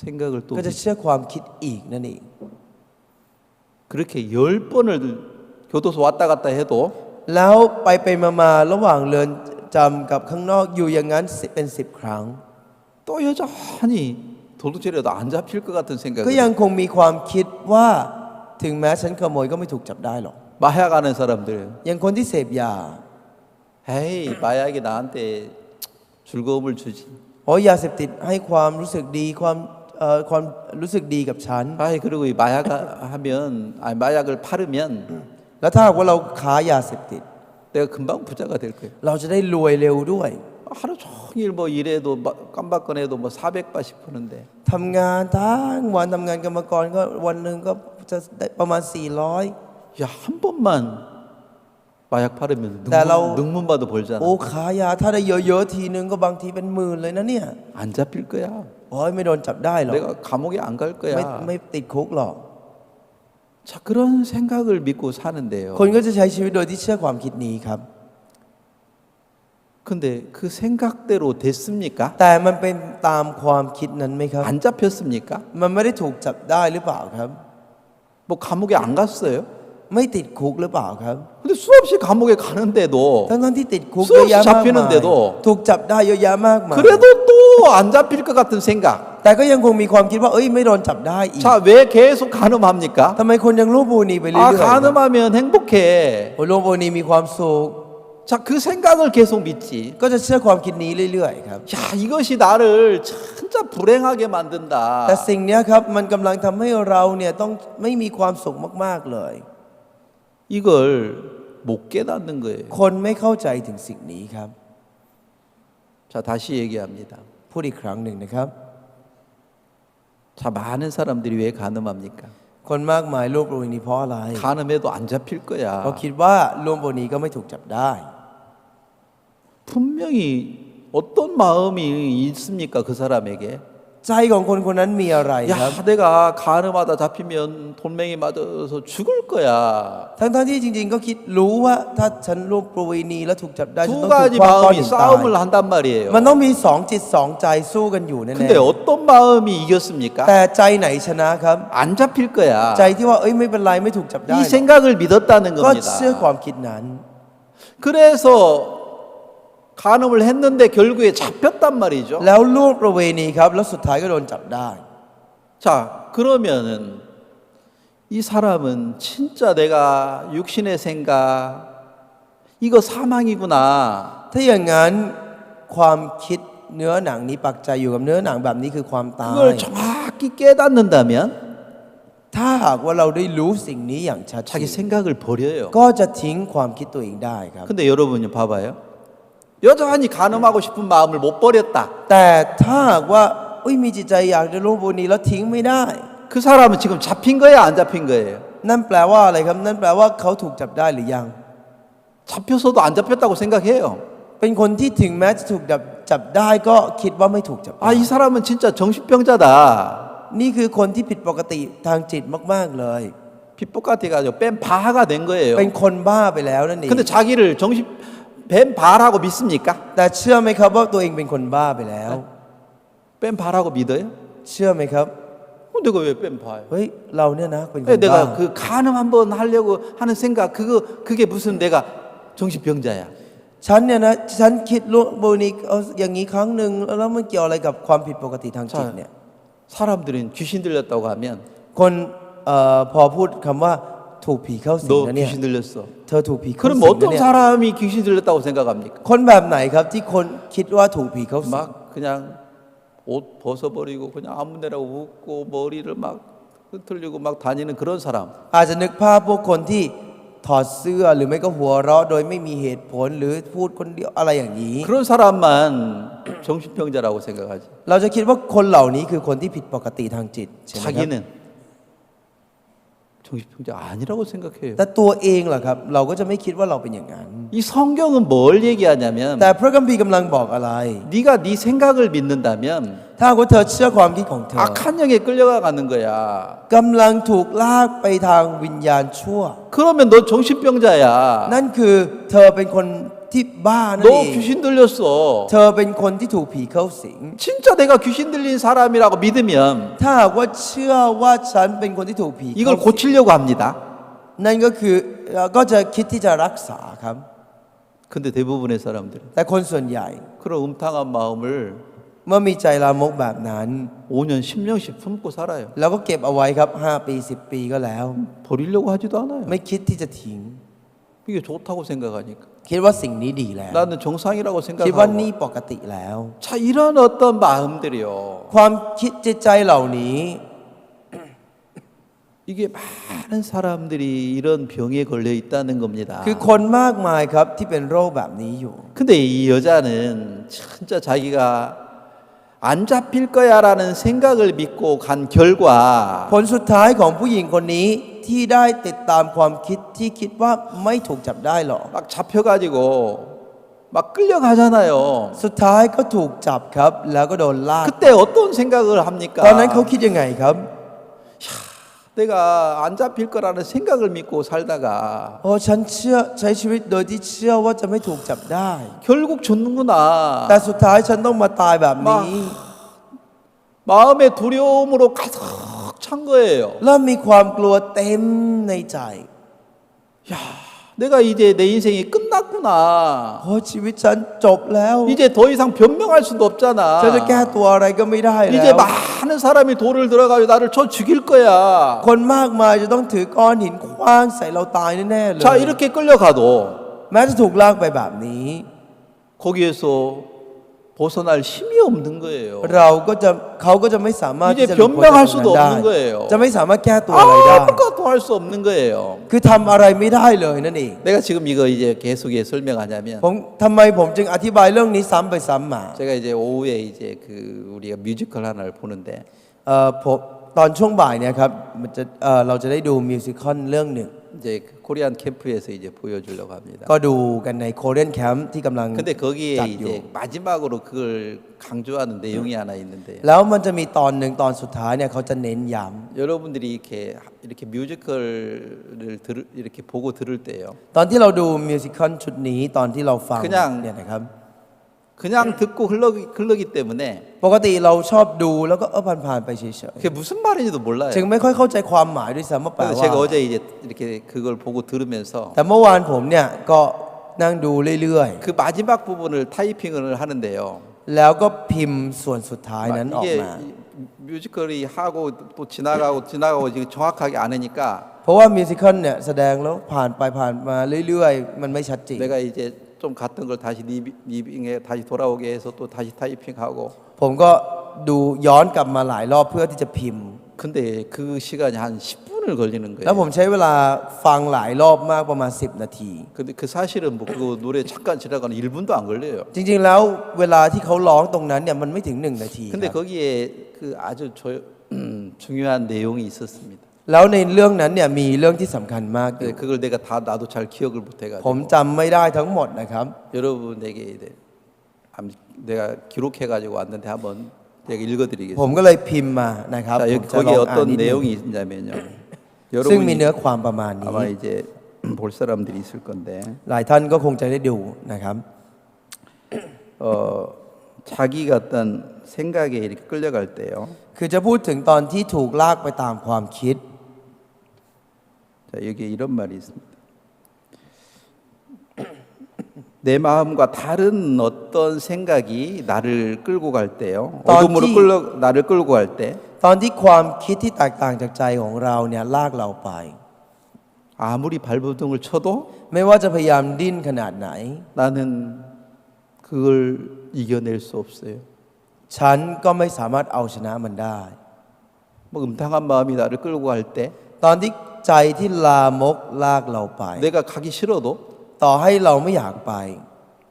생각을 또 ก็จะเชื่อความคิดอีกนั่นเอง 그렇게 10번을 교도소 왔다 갔다 해도 แล้วไปมาระหว่างเรือนจำกับข้างนอกอยู่อย่างนั้นเป็น10 ครั้ง 또 여전히 도둑질해도 안 잡힐 것 같은 ก็ยัง 생각을 คงมีความคิดว่าถึงแม้ฉันขโมยก็ไม่ถูกจับได้หรอก 마약 하는 사람들 อย่างคนที่เสพยา 에이 마약이 나한테 즐거움을 주지 อ๋อยาเสพติดให้ความรู้สึกดีความรู้สึกดีกับฉัน 아이 그리고 이 마약 하면 아니 마약을 팔으면 แล้วถ้าหากว่าเราค้ายาเสพติด 내가 금방 부자가 될 거예요 เราจะได้รวยเร็วด้วย 하루 종일 뭐 일해도 깜박거려도 뭐 400바씩 버는데 ทำงานทั้งวันทำงานกรรมกรก็วันหนึ่งก็จะได้ประมาณ 400 야 한 번만 마약 팔으면 나라고- 능문바도 벌잖아 โอ้ขายาถ้าได้เยอะๆทีนึงก็บางทีเป็นหมื่นเลยนะเนี่ย 안 잡힐 거야 โอ้ยไม่โดนจับได้หรอก 내가 감옥에 안 갈 ไม่ 거야 ไม่ติดคุกหรอก 자 그런 생각을 믿고 사는데요 คนก็จะใช้ชีวิตโดยที่เชื่อความคิดนี้ครับ 근데 그 생각대로 됐습니까? แต่มันเป็นตามความคิดนั้นไหมครับ 안 잡혔습니까? มันไม่ได้ถูกจับได้หรือเปล่าครับ 뭐 감옥에 안 갔어요? ไม่ติดคุกหรือเปล่าครับ 근데 수없이 감옥에 가는데도 ทั้งที่ติดคุก สุด เยอะแยะมากมาย จับพินเดโด ถูกจับได้เยอะแยะมากมาย 그래도 또 안 잡힐 것 같은 생각 แต่ก็ยังคงมีความคิดว่าเอ้ยไม่โดนจับได้อีก 자 왜 계속 간음합니까? ทำไมคนยังร่วมประเวณีไปเรื่ 아 อยๆครับ 간음하면 행복해 โอ้ร่วมประเวณีมีความสุข 자 그 생각을 계속 믿지 ก็จะเชื่อความคิดนี้เรื่อยๆครับ 야 이것이 나를 진짜 불행하게 만든다 แต่สิ่งเนี้ยครับมันกำลังทำให้เราเนี่ยต้องไม่มีความสุขมากๆเลย 이걸 못 깨닫는 거예요 คนไม่เข้าใจถึงสิ่งนี้ครับ 자 다시 얘기합니다 พูดอีกครั้งหนึ่งนะครับ 자 많은 사람들이 왜 간음합니까? คนมากมายร่วมประเวณีเพราะอะไร 간음해도 안 잡힐 เพราะ 거야 คิดว่าร่วมประเวณีก็ไม่ถูกจับได้ 분명히 어떤 마음이 있습니까 그 사람에게 ใจของคนคนนั้นมีอะไรครับ 야 내가 간음하다 잡히면 돌멩이 맞아서 죽을 거야 ทั้งที่จริงๆก็คิดรู้ว่าถ้าฉันร่วมประเวณีแล้วถูกจับได้ฉัน 두 ต้องถูก 가지 คว้างก้อน 마음이 หินตาย 싸움을 한단 말이에요 มันต้องมีสองจิตสองใจสู้กันอยู่แน่ 근데 어떤 마음이 이겼습니까? ๆแต่ใจไหนชนะครับ 안 잡힐 거야 ใจที่ว่าเอ้ยไม่เป็นไรไม่ถูกจับได้ 이 หรอก 생각을 믿었다는 ก็เชื่อค 겁니다 วามคิดนั้น 그래서 간음을 했는데 결국에 잡혔단 말이죠 แล้วร่วมประเวณีครับแล้วสุดท้ายก็โดนจับได้ 자 그러면은 이 사람은 진짜 내가 육신의 생각 이거 사망이구나 ถ้าอย่างนั้นความคิดเนื้อหนังนี้ปักใจอยู่กับเนื้อหนังแบบนี้คือความตาย 그걸 정확히 깨닫는다면 ถ้าหากว่าเราได้รู้สิ่งนี้อย่างชัดเจ 자기 น 생각을 버려요 ก็จะทิ้งความคิดตัวเองได้ครับ 근데 여러분이 봐봐요 여전히 간음하고 싶은 마음을 못 버렸다 แต่ถ้าหากว่า อุ้ยมีจิตใจอยากจะร่วมบุญนี้แล้วทิ้งไม่ได้ 그 사람은 지금 잡힌 거예요, 안 잡힌 거예요? นั่นแปลว่าอะไรครับนั่นแปลว่าเขาถูกจับได้หรือยัง 잡혔어도 안 잡혔다고 생각해요. เป็นคนที่ถึงแม้จะถูกจับได้ก็คิดว่าไม่ถูกจับได้ 아, 이 사람은 진짜 정신병자다. นี่คือคนที่ผิดปกติทางจิตมากๆเลย 빗복같아가지고 뺀 바가 된 거예요. เป็นคนบ้าไปแล้วนั่นเอง 근데 자기를 뺀 바라고 믿습니까? แต่เชื่อไหมครับว่าตัวเองเป็นคนบ้าไปแล้ว 뺀 바라고 믿어요? เชื่อไหมครับ 내가 왜 뺀 바예요? เฮ้ยเราเนี่ยนะเป็นคนบ้า 내가 그 간음 한번 하려고 하는 생각 그게 무슨 내가 정신병자야. ฉันเนี่ยนะฉันคิดร่วมบุญนี้เอาอย่างนี้ครั้งหนึ่งแล้วมันเกี่ยวอะไรกับความผิดปกติทางจิตเนี่ย 사람들은 귀신 들렸다고 하면 คนพอพูดคำว่าถูกผีเข้าสิง 너 นะเนี่ย 귀신 들렸어. เธอถูกผีเข้า 그럼 สิงนะ 어떤 เนี่ย 사람이 귀신 들렸다고 생각합니까? คนแบบไหนครับที่คนคิดว่าถูกผีเข้าสิง 막 그냥 옷 벗어버리고 그냥 아무데나 웃고 머리를 막 흐트리고 막 다니는 그런 사람. อาจจะนึกภาพพวกคนที่ถอดเสื้อหรือไม่ก็หัวเราะโดยไม่มีเหตุผลหรือพูดคนเดียวอะไรอย่างนี้ 그런 사람만 정신병자라고 생각하지. เราจะคิดว่าคนเหล่านี้คือคนที่ผิดปกติทางจิตใช่ไหมครับ 자기는 정신병자 아니라고 생각해요. แต่ตัวเองล่ะครับเราก็จะไม่คิดว่าเราเป็นอย่างนั้น 이 성경은 뭘 얘기하냐면 แต่พระคัมภีร์กำลังบอกอะไร 네가 네 생각을 믿는다면 ถ้าหากว่าเธอเชื่อความคิดของเธอ 악한 영에 끌려가는 거야. กำลังถูกลากไปทางวิญญาณชั่ว 그러면 너 정신병자야. นั่นคือเธอเป็นคนที่บ้านั่น 너 เอง 귀신 들렸어. เธอเป็นคนที่ถูกผีเข้าสิง 진짜 내가 귀신 들린 사람이라고 믿으면 ถ้าหากว่าเชื่อว่าฉันเป็นคนที่ถูกผีเข้า 이걸 สิง 고치려고 합니다. นั่นก็คือก็จะคิดที่จะรักษาครับ 근데 대부분의 사람들은 แต่คนส่วนใหญ่ 그런 음탕한 마음을 เมื่อมีใจลามกแบบนั้น 5년, 10년씩 품고 살아요. แล้วก็เก็บเอาไว้ครับ5 ปี 10 ปีก็แล้ว 버리려고 하지도 않아요. ไม่คิดที่จะทิ้ง 이게 좋다고 생각하니까. คิดว่าสิ่งนี้ดีแล้ว 나는 정상이라고 คิดว่านี่ 생각하고. ปกติแล้ว 자, 이런 어떤 마음들이요. ความคิดจิตใจเหล่านี้ 이게 많은 사람들이 이런 병에 걸려 있다는 겁니다. คือคนมากมายครับที่เป็นโรคแบบนี้อยู่ 근데 이 여자는 진짜 자기가 안 잡힐 거야라는 생각을 믿고 간 결과 ผลสุดท้ายของผู้หญิงคนนี้ที่ได้ติดตามความคิดที่คิดว่าไม่ถูกจับได้หรอก 막 잡혀가지고 막 끌려가잖아요. สุดท้ายก็ถูกจับครับ แล้วก็โดนลาก 그때 어떤 생각을 합니까? ตอนนั้นเขาคิดยังไงครับ 내가 안 잡힐 거라는 생각을 믿고 살다가 โอ้ฉันเชื่อใช้ชีวิตโดยที่เชื่อว่าจะไม่ถูกจับได้ 결국 죽는구나. แต่สุดท้ายฉันต้องมาตายแบบนี้ 마음의 두려움으로 가득 찬 거예요. เริ่มมีความกลัวเต็มในใจ 야, 내가 이제 내 인생이 끝났구나. โอ้ชีวิตฉันจบแล้ว 이제 더 이상 변명할 수도 없잖아. ฉันจะแก้ตัวอะไรก็ไม่ได้แล้ 이제 ว 많은 사람이 돌을 들어가지고 나를 쳐 죽일 거야. คนมากมายจะต้องถือก้อนหินคว้างใส่เราตายแน่ๆเลย 자, 이렇게 끌려가도 แม้จะถูกลากไปแบบนี้ 거기에서 벗어날 힘이 없는 거예요. เขาก็จะไม่สามารถ 이제 ที่จะหลุดพ้น 변명할 จากตรง 수도 นั้นได้ 없는 거예요. จะไม่สามารถแก้ตัวอะไรได้ 아무것도 할 수 없는 거예요. คือทำอะไรไม่ได้เลยนั่นเอง 내가 지금 이거 이제 계속 설명하냐면 ทำไมผมจึงอธิบายเรื่องนี้ซ้ำไปซ้ำมา 제가 이제 오후에 이제 그 우리가 뮤지컬 하나를 보는데 ผมตอนช่วงบ่ายเนี่ยครับเราจะได้ดูมิวสิคอลเรื่องหนึ่ง 이제 그 코리안 캠프에서 이제 보여주려고 합니다. ก็ดูกันในโคเรียนแคมป์ที่กำลัง 근데 거기에 딱 이제 마지막으로 그걸 강조하는 내용이 하나 있는데 แล้วมันจะมีตอนหนึ่งตอนสุดท้ายเนี่ยเขาจะเน้นย้ 여러분들이 이렇게 뮤지컬을 이렇게 보고 들을 때요. ำตอนที่เราดูมิวสิคอลชุดนี้ตอนที่เราฟัง 그냥 เนี่ยนะครับ 그냥 듣고 흘러기 때문에 ปกติเราชอบดูแล้วก็ผ่านๆไปเฉย 그게 무슨 말인지도 몰라요. ๆจึงไม่ค่อยเข้าใจความหมายด้วยซ้ำว่าแปล 그래서 ว่า 제가 어제 이제 이렇게 그걸 보고 들으면서 แต่เมื่อวานผมเนี่ยก็นั่งดูเรื่อย 그 마지막 부분을 타이핑을 하는데요. ๆ แล้วก็พิมพ์ส่วนสุดท้ายนั้นออก 이게 มา 뮤지컬이 하고 또 지나가고 지금 정확하게 안 하니까 เพราะว่ามิวสิคอลเนี่ยแสดงแล้วผ่านไปผ่านมาเรื่อยๆ มันไม่ชัดเจน 내가 이제 좀 갔던 걸 다시 리빙에 다시 돌아오게 해서 또 다시 타이핑하고 ผมก็ดูย้อนกลับมาหลายรอบเพื่อที่จะพิมพ์ 근데 그 시간이 한 10분을 10분을 걸리는 แล้วผม 거예요. ใช้เวลาฟังหลายรอบมากประมาณ10 นาที 근데 그 사실은 뭐 그거 노래 잠깐 지나가는 1분도 안 걸려요. จริงๆแล้วเวลาที่เขาร้องตรงนั้นเนี่ยมันไม่ถึง1 นาที 근데 ครับ 거기에 그 아주 중요한 내용이 있었습니다. แล้วในเรื่องนั้นเนี่ยมีเรื่องที่สำคัญมากอยู่ 근데 그걸 내가 다 나도 잘 기억을 못 ผม 해가지고 จำไม่ได้ทั้งหมดนะครับ 여러분에게 내가 기록해가지고 왔는데 한번 제가 ผม 읽어드리겠습니다. ก็เลยพิมพ์มานะครับ 자, ผม 여기 จะล 거기에 องอ่าน 어떤 นิดนึง 내용이 있냐면요. ซึ่งมี 여러분이 เนื้อความประมาณนี้ 아마 이제 볼 사람들이 있을 건데 หลายท่านก็คงจะได้ดูนะครับ 자기가 어떤 생각에 이렇게 끌려갈 때요. คือจะพูดถึงตอนที่ถูกลากไปตามความคิด 자, 여기에 이런 말이 있습니다. 내 마음과 다른 어떤 생각이 나를 끌고 갈 때요. 어둠으로 나를 끌고 갈 때 ตอนที่ความคิดที่แตกต่างจากใจของเราเนี่ยลากเราไป 아무리 발버둥을 쳐도 ไม่ว่าจะพยายามดิ้นขนาดไหน 나는 그걸 이겨낼 수 없어요. ฉันก็ไม่สามารถเอาชนะมันได้ 뭐 음탕한 마음이 나를 끌고 갈 때 ตอนที่ใจที่ลามกลากเราไป 내가 가기 싫어도 ต่อให้เราไม่อยากไป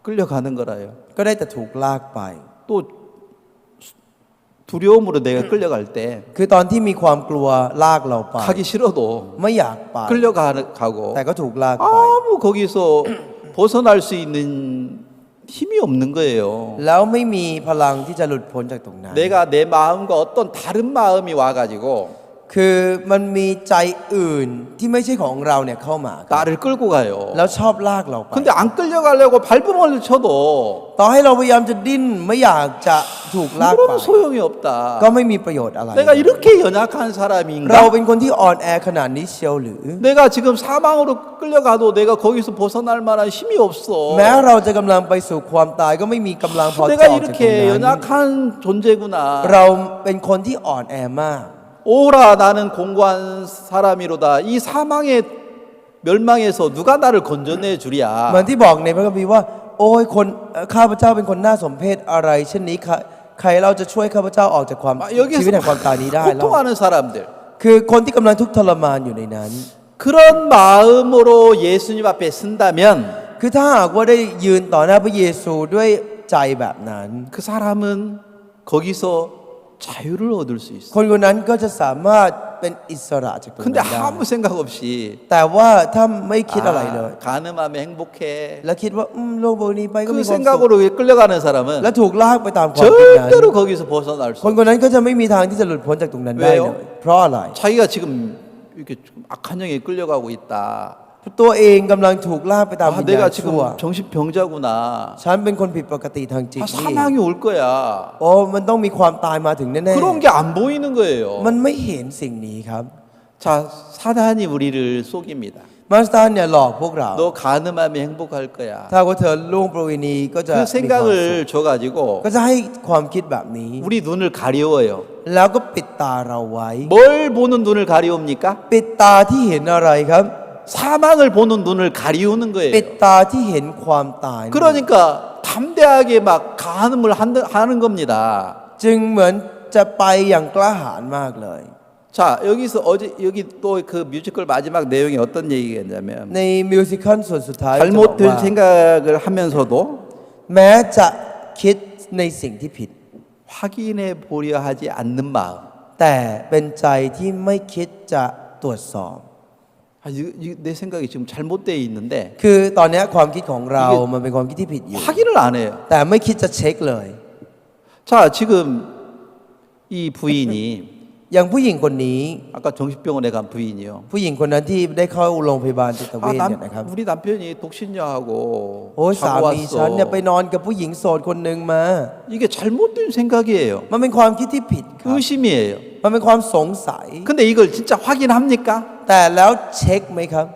끌려가는 거라요. ก็ได้แต่ถูกลากไป 또 두려움으로 내가 끌려갈 때 คือตอนที่มีความกลัวลากเราไป 가기 싫어도 ไม่อยากไป 끌려가고 แต่ก็ถูกลากไป 아무 거기서 벗어날 수 있는 힘이 없는 거예요. แล้วไม่มีพลังที่จะหลุดพ้นจากตรงนั้น 내가 내 마음과 어떤 다른 마음이 와가지고 คือมันมีใจอื่นที่ไม่ใช่ของเราเนี่ยเข้ามาครับ 나를 끌고 가요. แล้วชอบลากเราไป 근데 안 끌려가려고 발버둥을 쳐도 ต่อให้เราพยายามจะดิ้นไม่อยากจะถูกลากไป 그런 소용이 없다. ก็ไม่มีประโยชน์อะไร 내가 이렇게 연약한 เรา 사람인가? เป็นคนที่อ่อนแอขนาดนี้เชียวหรือ 내가 지금 사망으로 끌려가도 내가 거기서 벗어날 만한 힘이 없어. แม้เราจะกำลังไปสู่ความตายก็ไม่มีกำลังพอจะอ 내가 อกจากตรง 이렇게 นั้น 연약한 존재구나. เราเป็นคนที่อ่อนแอมาก 오라 나는 공고한 사람이로다. 이 사망의 멸망에서 누가 나를 건져내 เหมือน 주랴. ที่บอกในพระคัมภีร์ว่า โอ้ยคนข้าพเจ้าเป็นคนน่าสมเพชอะไรเช่นนี้ใครเราจะช่วยข้าพเจ้าออกจากความ ชีวิต 여기서 แห่งความตายนี้ได้แล้ว 고통하는 사람들. คือคนที่กำลังทุกข์ทรมานอยู่ในนั้น 그런 마음으로 예수님 앞에 쓴다면 คือถ้าหากว่าได้ยืนต่อหน้าพระเยซูด้วยใจแบบนั้น 그 사람은 거기서 자유를 얻을 수 있어. คนคนนั้นก็จะสามารถเป็นอิสระจากตรง 근데 นั้นได้ 아무 생각 없이 แต่ว่าถ้าไม่คิดอะไรเลย 가늠하면 행복해. แล้วคิดว่าโลกใบนี้ไปก็ 그 มีความสุข 생각으로 끌려가는 사람은 แล้วถูกลากไปตามความคิดนั้น 절대로 거기서 벗어날 수 คน 없어. คนนั้นก็จะไม่มีทางที่จะหลุดพ้นจากตรงนั้นได้ 왜요 เลยเพราะอะไร 자기가 지금 이렇게 좀 악한 영에 끌려가고 있다. ตัวเองกำลังถูกลากไปตามวิญญา 내가 ณชั่ว 지금 정신병자구나. ฉันเป็นคนผิดปกติทางจิตนี่ 사망이 올 거야. โอ้มันต้องมีความตายมาถึงแน่ 그런 게 안 보이는 ๆ 거예요. มันไม่เห็นสิ่งนี้ครับ 자, 사단이 우리를 속입니다. มาสเตอร์เนี่ยหลอกพวกเรา 너 가늠하면 행복할 거야. ถ้าว่าเธอล่วงประเวณีก็จะ 그 มีความสุข 생각을 줘가지고 ก็จะให้ความคิดแบบนี้ 우리 눈을 가려워요. แล้วก็ปิดตาเราไว้ 뭘 보는 눈을 가리웁니까? ปิดตาที่เห็นอะไรครับ 사망을 보는 눈을 가리우는 ปิด 거예요. ตาที่เห็นความตาย 그러니까 담대하게 막 가늠을 하는 겁니다. จึงเหมือนจะไปอย่างกล้าหาญมากเลย 자, 여기서 여기 또 그 뮤지컬 마지막 내용이 어떤 얘기겠냐면 ในมิวสิคัลส่วนสุดท้ายจะบอก 잘못된 ว่า 생각을 하면서도 แม้จะคิดในสิ่งที่ผิด 확인해 보려 하지 않는 마음. แต่เป็นใจที่ไม่คิดจะตรวจสอบ 내 생각이 지금 잘못되어 있는데 คือตอนนี้ความคิดของเรามันเป็นความคิดที่ผิดอยู่ 확인을 안 해요. แต่ไม่คิดจะเช็คเลย 자, 지금 이 부인이 อย่างผู้หญิงคนนี้ 아까 정신병원에 간 부인이요. ผู้หญิงคนนั้นที่ได้เข้าโรงพยาบาลจิตเวชเนี่ยนะครับ 우리 남편이 독신녀하고 โอ้ยสา 자고 มีฉันเนี่ยไป 왔어. นอนกับผู้หญิงโสดคนหนึ่งมา 이게 잘못된 생각이에요. มันเป็นความคิดที่ผิดครับ 의심이에요. มันเป็นความสงสัย 근데 이걸 진짜 확인합니까? แต่แล้วเช็คไหมครับ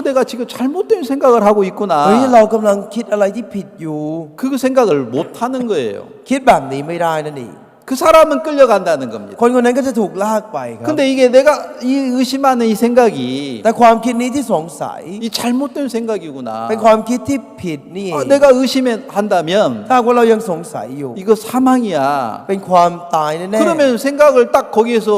내가 지금 잘못된 생각을 하고 เฮ้ย 있구나. เรากำลังคิดอะไรที่ผิดอยู่ 그 생각을 못 하는 거예요. คิดแบบนี้ไม่ได้นั่นเอง 그 사람은 끌려간다는 겁니다. คนคนนั้นก็จะถูกลากไปครับ 근데 이게 내가 이 의심하는 이 생각이 แต่ความคิดนี้ที่สงสัย 이 잘못된 생각이구나. เป็นความคิดที่ผิดนี่เอง 내가 의심한다면 ถ้าว่าเรายังสงสัยอยู่ 이거 사망이야. เป็นความตายแน่ 그러면 생각을 딱 거기에서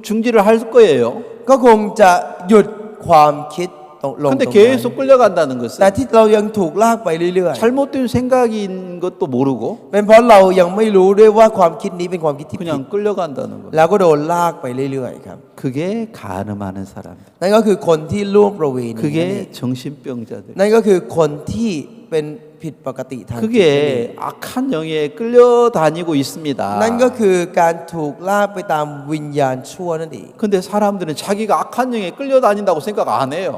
중지를 할 거예요. ๆ ก็คงจะหยุดความคิดตรงลง 근데 ตรงนั้น 계속 끌려간다는 แต่ 것은 ที่เรายังถูกลากไปเรื่อย 잘못된 생각인 것도 모르고 ๆเป็นเพราะเรายังไม่รู้ด้วยว่าความคิดนี้เป็นความคิดที่ผิด 그냥 끌려간다는 겁니다. แล้วก็โดนลากไปเรื่อยๆครับ 그게 간음하는 사람들. นั่นก็คือคนที่ล่วงประเวณีนั่นเอง 그게 정신병자들. นั่นก็คือคนที่เป็นผิดปกติทางจิตนั่นเอง 그게 악한 영에 끌려다니고 있습니다. นั่นก็คือการถูกลากไปตามวิญญาณชั่วนั่นเอง 근데 사람들은 자기가 악한 영에 끌려다닌다고 생각 안 해요.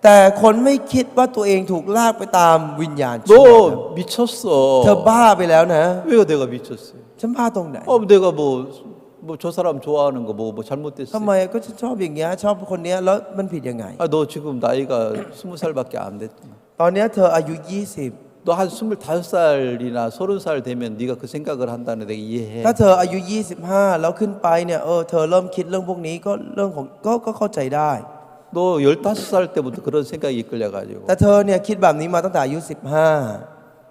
แต่คนไม่คิดว่าตัวเองถูกลากไปตามวิญญาณชั่วครับ 너 미쳤어. เธอบ้าไปแล้วนะ 왜요 내가 미쳤어요? ฉันบ้าตรงไหน 내가 뭐 저 사람 좋아하는 거 뭐 ทำ 잘못됐어요? ไมก็ฉันชอบอย่างเงี้ยชอบคนเนี้ยแล้วมันผิดยังไง 너 지금 나이가 20살밖에 안 됐잖아. ตอนเนี้ยธออายุ 너 한 25살이나 30살 되면 네가 그 생각을 한다는 내가 이해해. 20ถ้าเธออายุ 25 แล้วขึ้นไปเนี่ยเธอเริ่มคิดเรื่องพวกนี้ก็เรื่องของก็เข้าใจได้ 너 15살 때부터 그런 생각이 이끌려가지고 แต่เธอเนี่ยคิดแบบนี้มาตั้งแต่อายุ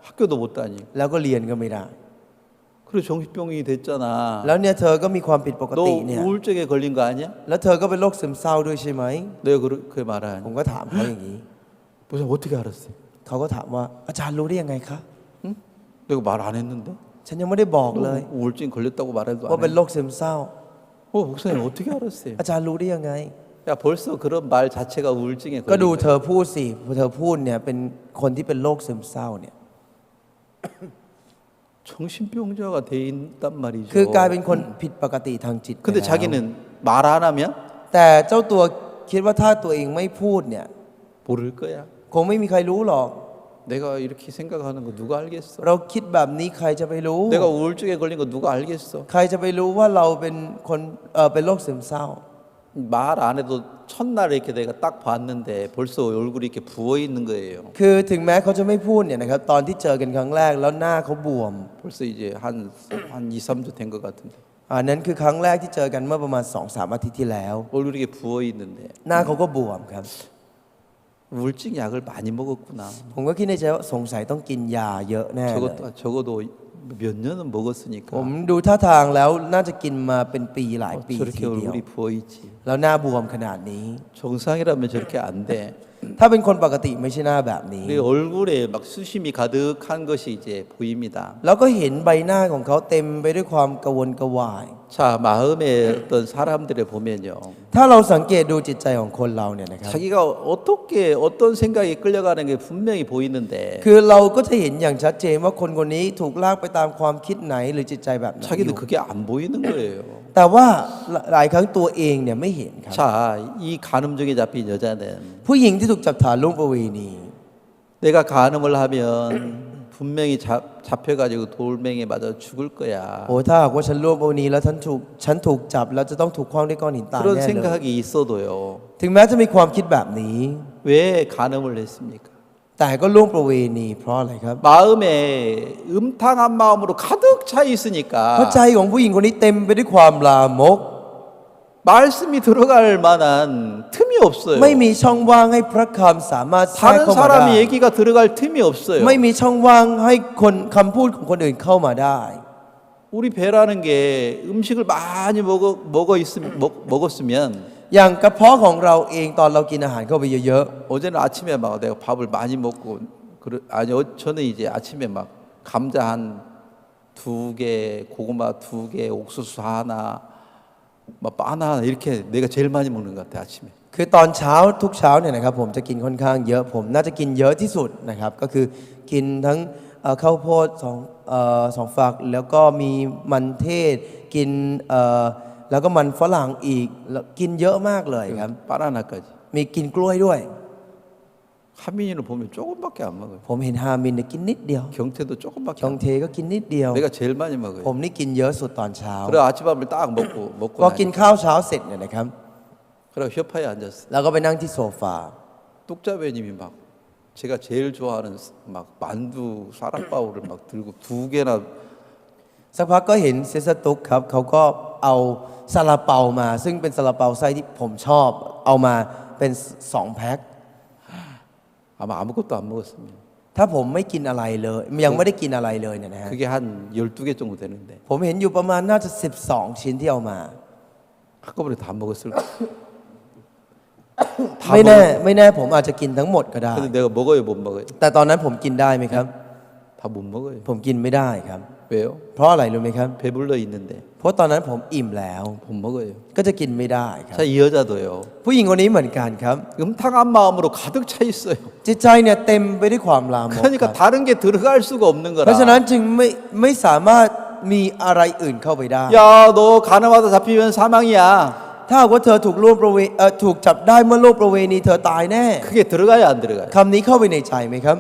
학교도 못 다니고 15 แล้วก็เรียนก็ไม่ได้ 그리고 정신병이 됐잖아. แล้วเนี่ยเธอก็มีความผิดปก 너 ติเนี่ย 우울증에 걸린 거 아니야? แล้วเธอก็เป็นโรคซึมเศร้าด้วยใช่ไหม 내가 그렇게 ผ 말하니. มก็ถามเขาอย่างนี้ 무슨 어떻게 알았어요? เขาก็ถามว่าอาจารย์รู้ได้ยังไงคะ 응? 내가 말 안 했는데. ฉันยังไม่ได้บอกเลย 우울증 걸렸다고 말해도 ว่า 안 เป็นโร 해. คซึมเศร้า 목사님 어떻게 알았어요? อาจารย์รู้ได้ยังไง 야 벌써 그런 말 자체가 우울증에 ก็ 걸린 ดูเธ 거야. อพูดสิเธอพูดเนี่ยเป็นคนที่เป็นโรคซึมเศร้าเนี่ย 정신병자가 돼 있단 말이죠. คือกลายเป็นคนผิดปกติทางจิตไป 근데 แล้ว 자기는 말 안 하면 แต่เจ้าตัวคิดว่าถ้าตัวเองไม่พูดเนี่ย 모를 거야. คงไม่มีใครรู้หรอก 내가 이렇게 생각하는 거 누가 알겠어? เราคิดแบบนี้ใครจะไปรู้ 내가 우울증에 걸린 거 누가 알겠어? ใครจะไปรู้ว่าเราเป็นคนเป็นโรคซึมเศร้า 말 안 해도 첫날 이렇게 내가 딱 봤는데 벌써 얼굴이 이렇게 부어 있는 거예요. คือถึงแม้เขาจะไม่พูดเนี่ยนะครับตอนที่เจอกันครั้งแรกแล้วหน้าเขาบวม 벌써 이제 한 2, 3주 된 것 같은데 อันนั้นคือครั้งแรกที่เจอกันเมื่อประมาณ 2-3 อาทิตย์ที่แล้ว 얼굴이 이렇게 부어 있는데 หน้าเขาก็บวมครับ 우울증 약을 많이 먹었구나. ผมก็คิดในใจว่าสงสัยต้องกินยาเยอะแน่เลย 적어도 몇 년은 먹었으니까 ผมดูท่าทางแล้วน่าจะกินมาเป็นปีหลายปี 저렇게 ทีเดียว 얼굴이 부어 있지. แล้วหน้าบวมขนาดนี้ 정상이라면 저렇게 안 돼. ถ้าเป็นคนปกติไม่ใช่หน้าแบบนี้ 우리 얼굴에 막 수심이 가득한 것이 이제 보입니다. แล้วก็เห็นใบหน้าของเขาเต็มไปด้วยความกระวนกระวาย 자, 마음에 어떤 사람들을 보면요. ถ้าเราสังเกตดูจิตใจของคนเราเนี่ยนะครับ 자기가 어떤 생각이 끌려가는 게 분명히 보이는데 คือเราก็จะเห็นอย่างชัดเจนว่าคนคนนี้ถูกลากไปตามความคิดไหนหรือจิตใจแบบไหนอยู่ 자기는 그게 안 보이는 거예요. แต่ว่าหลายครั้งตัวเองเนี่ยไม่เห็นครับ 자, 이 간음증에 잡힌 여자는 ผู้หญิงที่ถูกจับฐานล่วงประเวณี 내가 간음을 하면 분명히 잡혀가지고 돌멩이에 맞아 죽을 거야. โอ้ถ้าหากว่าฉันล่วงประเวณีแล้วฉันถูกจับแล้วจะต้องถูกขว้างด้วยก้อนหินตาย 그런 แน่เลย 생각이 있어도요. ถึงแม้จะมีความคิดแบบนี้ 왜 간음을 했습니까? แต่ก็ล่วงประเวณีเพราะอะไรครับ 마음에 음탕한 마음으로 가득 차 เพราะ 있으니까 ใจของผู้หญิงคนนี้เต็มไปด้วยความลามก 말씀이 들어갈 만한 틈이 없어요. ไม่มีช่องว่างให้พระคำสามารถแทรก 다른 เข้ามาได้ 사람의 얘기가 들어갈 틈이 없어요. ไม่มีช่องว่างให้คนคำพูดของคนอื่นเข้ามาได้ 우리 배라는 게 음식을 많이 먹었으면 อย่างกระเพาะของเราเองตอนเรากินอาหารเข้าไปเยอะ 어제는 아침에 막 내가 밥을 많이 먹고 저는 이제 아침에 막 감자 한 2개, 고구마 2개, 옥수수 하나, 막 바나나 이렇게 내가 제일 많이 먹는 것 같아 아침에. ๆคือตอนเช้าทุกเช้าเนี่ยนะครับผมจะกินค่อนข้างเยอะผมน่าจะกินเยอะที่สุดนะครับก็คือกินทั้งข้าวโพดสองฝักแล้วก็มีมันเทศกินแล้วก็มันฝรั่งอีกแล้วกินเยอะมากเลยครับ 바나나까지. มีกินกล้วยด้วย 하민이는 보면 조금밖에 안 먹어요. ผมเห็นฮามินเนี่ยกินนิดเดียว 경태도 조금밖에 ชอง 안 เทก็กินนิดเดียว 먹어요. 내가 제일 많이 먹어요. ผมนี่กินเยอะสุดตอนเช้า 그래 아침밥을 딱 먹고 พอกิน 나니까. ข้าวเช้าเสร็จเนี่ยนะครับ 그래 협파에 앉았어. แล้วก็ไปนั่งที่โซฟา 뚝자배님이 막 제가 제일 좋아하는 막 만두 사라바오를 막 들고 2개나 สักพักก็เห็นเซซาตุกครับเขาก็เอาซาลาเปามา ซึ่งเป็นซาลาเปาไส้ที่ผมชอบเอามาเป็น2 แพ็ค 아마 아무것도 안 먹었습니다. ถ้าผมไม่กินอะไรเลยยังไม่ได้กินอะไรเลยเนี่ยนะฮะ 그게 한 12개 정도 되는데 ผมเห็นอยู่ประมาณน่าจะ12 ชิ้นที่เอามา 한꺼번에 다 먹었을 거예요. ไม่แน่ผมอาจจะกินทั้งหมดก็ได้ 근데 내가 먹어요, 못 먹어요? แต่ตอนนั้นผมกินได้ไหมครับ 다 못 먹어요. ผมกินไม่ได้ครับ 왜요? เพราะอะไรรู้ไหมครับ 배불러 있는데 เพราะตอนนั้นผมอิ่มแล้ว 못 먹어요. ก็จะกินไม่ได้ครับ 자, 이 여자도요. ผู้หญิงคนนี้เหมือนกันครับ 음탕한 마음으로 가득 차 있어요. จิตใจเนี่ยเต็มไปด้วยความลามกครับ 그러니까 다른 게 들어갈 수가 없는 เพราะฉะนั้น 거라. จึงไม่สามารถมีอะไรอื่นเข้าไปได้ 야, 너 가늠하다 잡히면 사망이야. ถ้าหากว่าเธอถูกล่วงประเวถูกจับได้เมื่อล่วงประเวณีเธอตายแน่ 그게 들어가야 안 들어가요? คำนี้เข้าไปในใจไหมครับ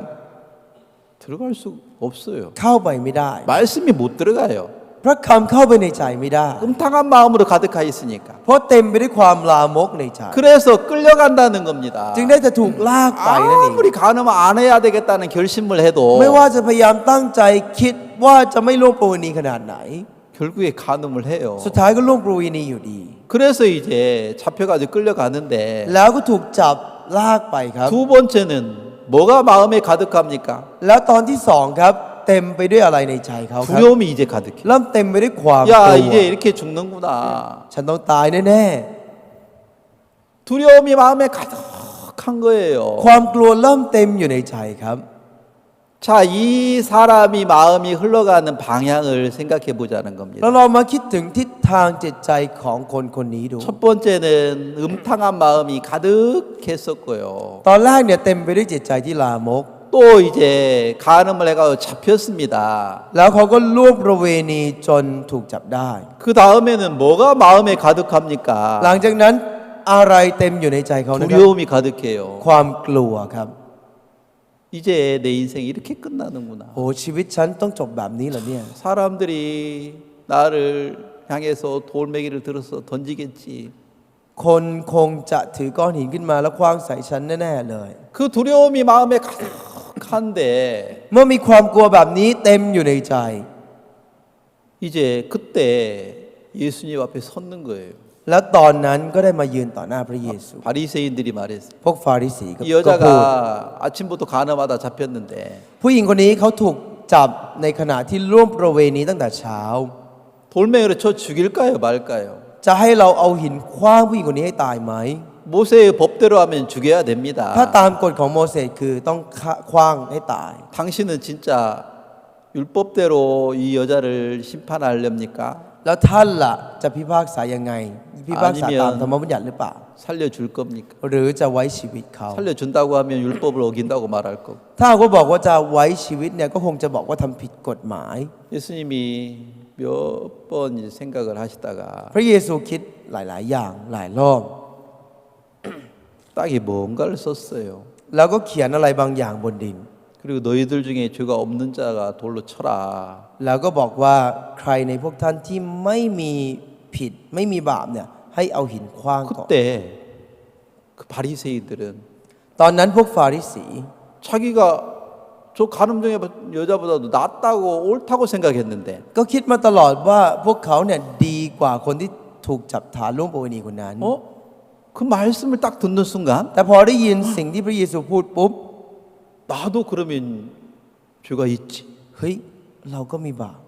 들어갈 수 없어요. เข้าไปไม่ได้ 말씀이 못 들어가요. เพราะคำเข้าไปในใจไม่ได้ 음탕한 마음으로 가득하 있으니까. เพราะเต็มไปด้วยความลามกในใจ 그래서 끌려간다는 겁니다. จึงได้จะถูกลากไปนั่นเอง 아무리 가늠 안 해야 되겠다는 결심을 해도 ไม่ว่าจะพยายามตั้งใจคิดว่าจะไม่ล่วงประเวณีขนาดไหน 결국에 가늠을 해요. สุดท้ายก็ล่วงประเวณีอยู่ดี 그래서 이제 잡혀가지고 끌려가는데 แล้วก็ถูกจับลากไปครับ 두 번째는 뭐가 마음에 가득합니까? แล้วตอนที่สองครับ เต็มไปด้วยอะไรในใจเขาครับ 두려움이 이제 가득해. เริ่มเต็มไปด้วยความก 야, ลัว 이제 이렇게 죽는구나. ฉันต้องตายแน่ 두려움이 마음에 가득한 거예요. ๆความกลัวเริ่มเต็มอยู่ในใจครับ 자, 이 사람이 마음이 흘러가는 방향을 생각해 보자는 แล้ว 겁니다. เรามาคิดถึงทิศทางจิตใจของคนคนนี้ดู 첫 번째는 음탕한 마음이 가득했었고요. ตอนแรกเนี่ยเต็มไปด้วยจิตใจที่ลามก 또 이제 가늠을 해가지고 잡혔습니다. แล้วเขาก็ล่วงประเวณีจนถูกจับได้ 그 다음에는 뭐가 마음에 หลัง 가득합니까? จากนั้นอะไรเต็มอยู่ในใจเขานะครับ 두려움이 가득해요. ความกลัวครับ 이제 내 인생이 이렇게 끝나는구나. โอ้ชีวิตฉันต้องจบแบบนี้เหรอเนี่ย 사람들이 나를 향해서 돌멩이를 들어서 던지겠지. คนคงจะถือก้อนหินขึ้นมาแล้วคว้างใส่ฉันแน่ๆเลย 그 두려움이 마음에 가득한데 เมื่อมีความกลัวแบบนี้เต็มอยู่ในใจ 이제 그때 예수님 앞에 섰는 거예요. แล้วตอนนั้นก็ได้มายืนต่อหน้าพระเยซู 바리새인들이 말했어요. พวกฟาริสีก็ 이 พูด 여자가 아침부터 가늠하다 잡혔는데 ผู้หญิงคนนี้เขาถูกจับในขณะที่ร่วมประเวณีตั้งแต่เช้า 돌멩이로 쳐 죽일까요, 말까요? จะให้เราเอาหินคว้างผู้หญิงคนนี้ให้ตายไหม 모세의 법대로 하면 죽여야 됩니다. ถ้าตามกฎของโมเสสคือต้องคว้างให้ตาย 당신은 진짜 율법대로 이 여자를 심판하렵니까? แล้วท่านล่ะจะพิพากษายังไง พิพากษาตามธรรมบัญญัติหรือเปล่า 살려줄 겁니까? หรือจะไว้ชีวิตเขา 살려준다고 하면 율법을 어긴다고 말할 거고. ถ้าหากว่าบอกว่าจะไว้ชีวิตเนี่ยก็คงจะบอกว่าทำผิดกฎหมาย 예수님이 몇 번 생각을 하시다가 พระเยซูคิดหลาย ๆ อย่างหลายรอบ 딱히 뭔가를 썼어요. แล้วก็เขียนอะไรบางอย่างบนดิน 그리고 너희들 중에 죄가 없는 자가 돌로 쳐라. แล้วก็บอกว่าใครในพวกท่านที่ไม่มีผิดไม่มีบาปเนี่ยให้เอาหินคว้างก่อน 그때 그 바리새인들은 ตอนนั้นพวกฟาริสี 자기가 저 가늠정의 여자보다도 낫다고 옳다고 생각했는데 ก็คิดมาตลอดว่าพวกเขาเนี่ยดีกว่าคนที่ถูกจับฐานล่วงประเวณีคนนั้น 그 말씀을 딱 듣는 순간 แต่พอได้ยินสิ่งที่พระเยซูพูดปุ๊บ 나도 그러면 죄가 있지. เฮ้ยเราก็มีบาป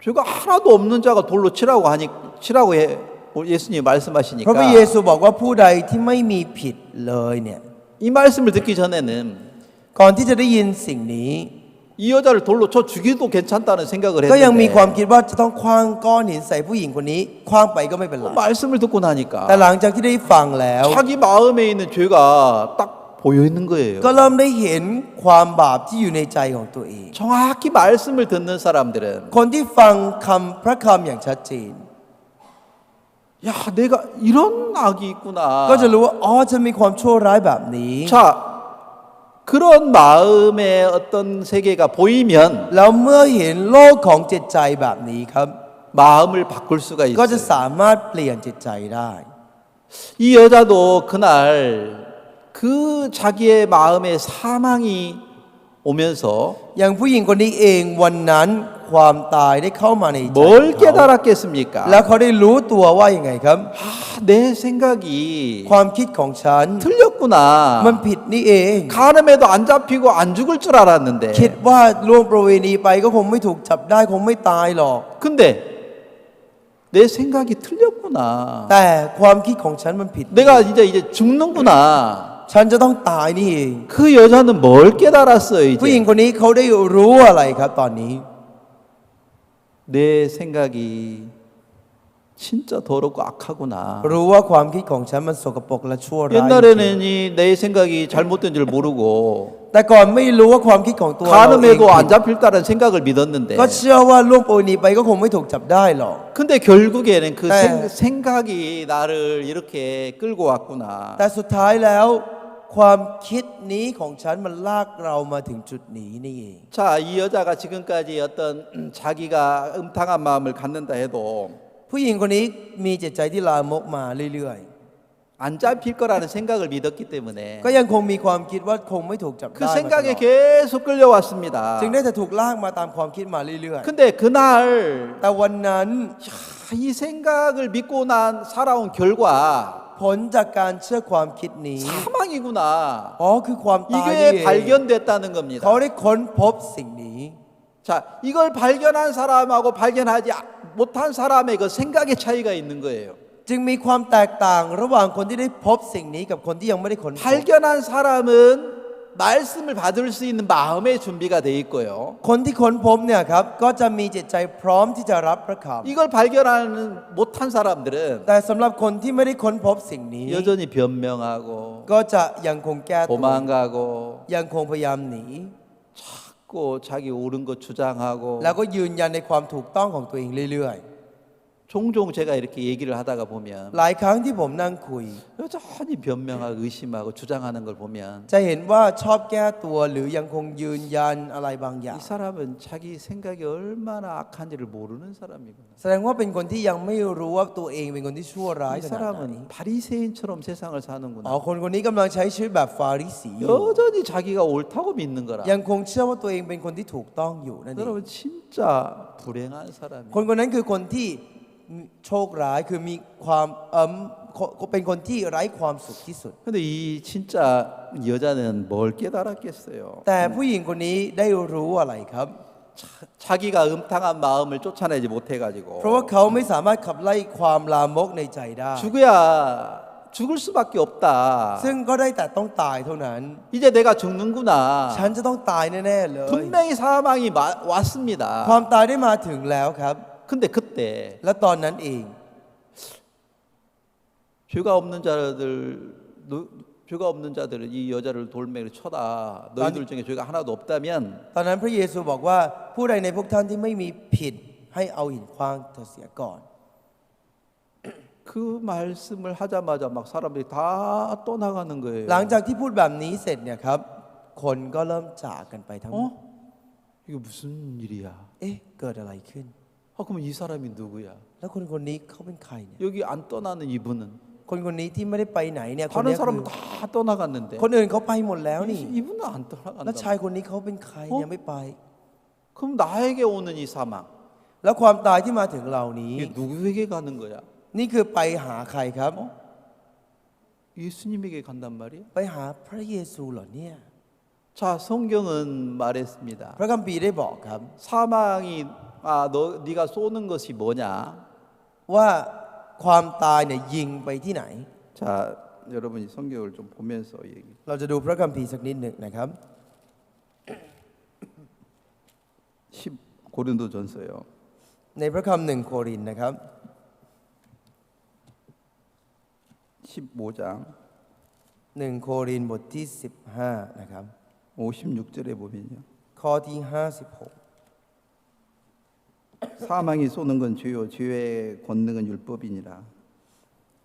죄가 하나도 없는 자가 돌로 치라고 해 예수님이 เพราะพระ 말씀하시니까 เยซูบอกว่าผู้ใดที่ไม่มีผิดเลยเนี่ย 이 말씀을 듣기 전에는 ก่อนที่จะได้ยินสิ่งนี้ 이 여자를 돌로 쳐 죽여도 괜찮다는 생각을 ก็ยังมีความ 했는데 คิดว่าจะต้องคว้างก้อนหินใส่ผู้หญิงคนนี้คว้างไปก็ไม่เป็นไร 말씀을 듣고 แต่ 나니까 หลังจากที่ได้ฟังแล้ว 자기 마음에 있는 죄가 딱 보여 있는 거예요. ก็เริ่มได้เห็นความบาปที่อยู่ในใจของตัวเอง 정확히 말씀을 듣는 사람들은 คนที่ฟังพระคำอย่างชัดเจน 야, 내가 이런 악이 있구나. ก็จะรู้ว่าอ๋อจะมีความชั่วร้ายแบบนี้ 자, 그런 마음의 어떤 세계가 보이면 แล้วเมื่อเห็นโลกของจิตใจแบบนี้ครับ 마음을 바꿀 수가 ก็จะ 있어요. สามารถเปลี่ยนจิตใจได้ 이 여자도 그날 그 자기의 마음의 사망이 오면서 อย่างผู้หญิงคนนี้เองวันนั้นความตายได้เข้ามาในใจ 뭘 ของเขา 깨달았겠습니까? แล้วเขาได้รู้ตัวว่ายังไงครับ 내 생각이 ความคิดของฉัน 틀렸구나. มันผิดนี่เอง 가늠에도 안 잡히고 안 죽을 줄 คิด 알았는데 ว่าล่วงประเวณีไปก็คงไม่ถูกจับได้คงไม่ตายหรอก 근데 내 생각이 틀렸구나. แต่ความคิดของฉันมันผิด 내가 이제 죽는구나. ฉันจะต้องตายนี่เอง 그 여자는 뭘 깨달았어요 ผู้หญิง 이제? คนนี้เขาได้รู้อะไรครับตอนนี้ 내 생각이 진짜 더럽고 악하구나. รู้ว่าความคิดของฉันมันสกปรกและชั่วร้ายจริง 옛날에는 내 생각이 잘못된 줄 모르고 ๆแต่ก่อนไม่รู้ว่าความคิดของตัวเราเอง 가늠해도 ผิ 안 ด 잡힐 거라는 생각을 믿었는데 ก็เชื่อว่าล่วงประเวณีไปก็คงไม่ถูกจับได้หรอก 근데 결국에는 그 네. 생각이 나를 이렇게 끌고 왔구나. แต่สุดท้ายแล้วความคิดนี้ของฉันมันลากเรามาถึงจุดนี้นี่เอง 자, 이 여자가 지금까지 어떤 자기가 음탕한 마음을 갖는다 해도 ผู้หญิงคนนี้มีจิตใจที่ลามกมาเรื่อย 안 잡힐 거라는 생각을 믿었기 ๆ 때문에 ก็ยังคงมีความคิดว่าคงไม่ถูกจับ 그 ได้มาตล 생각에 อด 계속 끌려왔습니다. จึงได้แต่ถูกลากมาตามความคิดมาเรื่อย 근데 그날 ๆ แต่วันนั้น 이 생각을 믿고 난 살아온 결과 ผลจากการเชื่อความคิดนี้ 사망이구나. อ๋อคือความตายนี่ 이게 เอง 발견됐다는 겁니다. เขาได้ค้นพบสิ่งนี้ 자, 이걸 발견한 사람하고 발견하지 못한 사람의 그 생각의 차이가 있는 거예요. จึงมีความแตกต่างระหว่างคนที่ได้พบสิ่งนี้กับคนที่ยังไม่ได้ค้นพบ 발견한 사람은 말씀을 받을 수 있는 마음의 준비가 돼 있고요. คนที่ค้นพบเนี่ยครับก็จะมีจิตใจพร้อมที่จะรับพระค 이걸 발견하는 못한 사람들은 ำแต่สำหรับคนที่ไม่ได้ค้นพบสิ่งนี้ 여전히 변명하고 ก็จะยังคงแก้ตัว 도망가고 ยังคงพยายามหนี 자꾸 자기 옳은 거 주장하고 แล้วก็ยืนยันในความถูกต้องของตัวเองเรื่อย 종종 제가 이렇게 얘기를 하다가 보면 ๆ หลายครั้งที่ผมนั่งคุย 여전히 변명하고 의심하고 주장하는 걸 보면 จะเห็นว่าชอบแก้ตัวหรือยังคงยืนยันอะไรบางอย่าง 이 사람은 자기 생각이 얼마나 악한지를 모르는 사람이구나. แสดงว่าเป็นคนที่ยังไม่รู้ว่าตัวเองเป็นคนที่ชั่วร้าย 이 ขนาดไหน 사람은 바리새인처럼 세상을 อ๋อ 사는구나. คนนี้กำลังใช้ชีวิตแบบฟาริสีอยู่ 여전히 자기가 옳다고 믿는 거라. ยังคงเชื่อว่าตัวเองเป็นคนที่ถูกต้องอยู่นั่นเอง 여러분 진짜 불행한 사람이에요. คนนั้นคือคนที่โชคร้ายคือมีความเป็นคนที่ไร้ความสุขที่สุด 근데 이 진짜 여자는 뭘 깨달았겠어요. แต่ผู้หญิงคนนี้ได้รู้อะไรครับ 자기가 음탕한 마음을 쫓아내지 못해가지고 เพราะว่าเขาไม่สามารถขับไล่ความลามกในใจได้ 죽어야 죽을 수밖에 없다. ซึ่งก็ได้แต่ต้องตายเท่านั้น 이제 내가 죽는구나. ฉันจะต้องตายแน่ๆเลย 분명히 사망이 왔습니다. ความตายได้มาถึงแล้วครับ 근데 그때 และตอนนั้นเอง 죄가 없는 자들은 이 여자를 돌멩이로 쳐다. 너희들 중에 죄가 하나도 없다면 ตอนนั้นพระเยซูบอกว่าผู้ใดในพวกท่านที่ไม่มีผิดให้เอาหินขว้างเธอเสียก่อน 그 말씀을 하자마자 막 사람들이 다 떠나가는 거예요. หลังจากที่พูดแบบนี้เสร็จเนี่ยครับ คนก็เริ่มจากกันไปทั้งหมด 이게 무슨 일이야? เอ๊ะเกิดอะไรขึ้น 그럼 이 사람이 누구야? แล้วคนนี้เขาเป็นใครเนี่ย 여기 안 떠나는 이분은 คนนี้ที่ไม่ได้ไปไหนเนี่ยคน 다른 นี้คือ 사람은 다 떠나갔는데 คนอื่นเขาไปหมดแล้วนี่ 이분은 안 แล้วชาย 떠나간다. คนนี้เขาเป็นใครเนี่ยไม่ไป 그럼 나에게 오는 이 사망 แล้วความตายที่มาถึงเรานี้ 이게 누구에게 가는 거야? นี่คือไปหาใครครับ 예수님에게 간단 말이야? ไปหาพระเยซูเหรอเนี่ย 자, 성경은 말했습니다. พระคัมภีร์ได้บอกครับ 사망이 네가 쏘는 것이 뭐냐? ว่าความตายเนี่ยยิงไปที่ไหน 자, 여러분이 성경을 좀 보면서 얘기. เราจะดูพระคัมภีร์สักนิดหนึ่งนะครับ 10 고린도전서요. ในพระคำหนึ่งโครินธ์นะครับ 15장 หนึ่งโครินธ์บทที่15นะครับ 56절에 보면요. ข้อที่ 사망이 쏘는 건 죄요 죄의 권능은 율법이니라.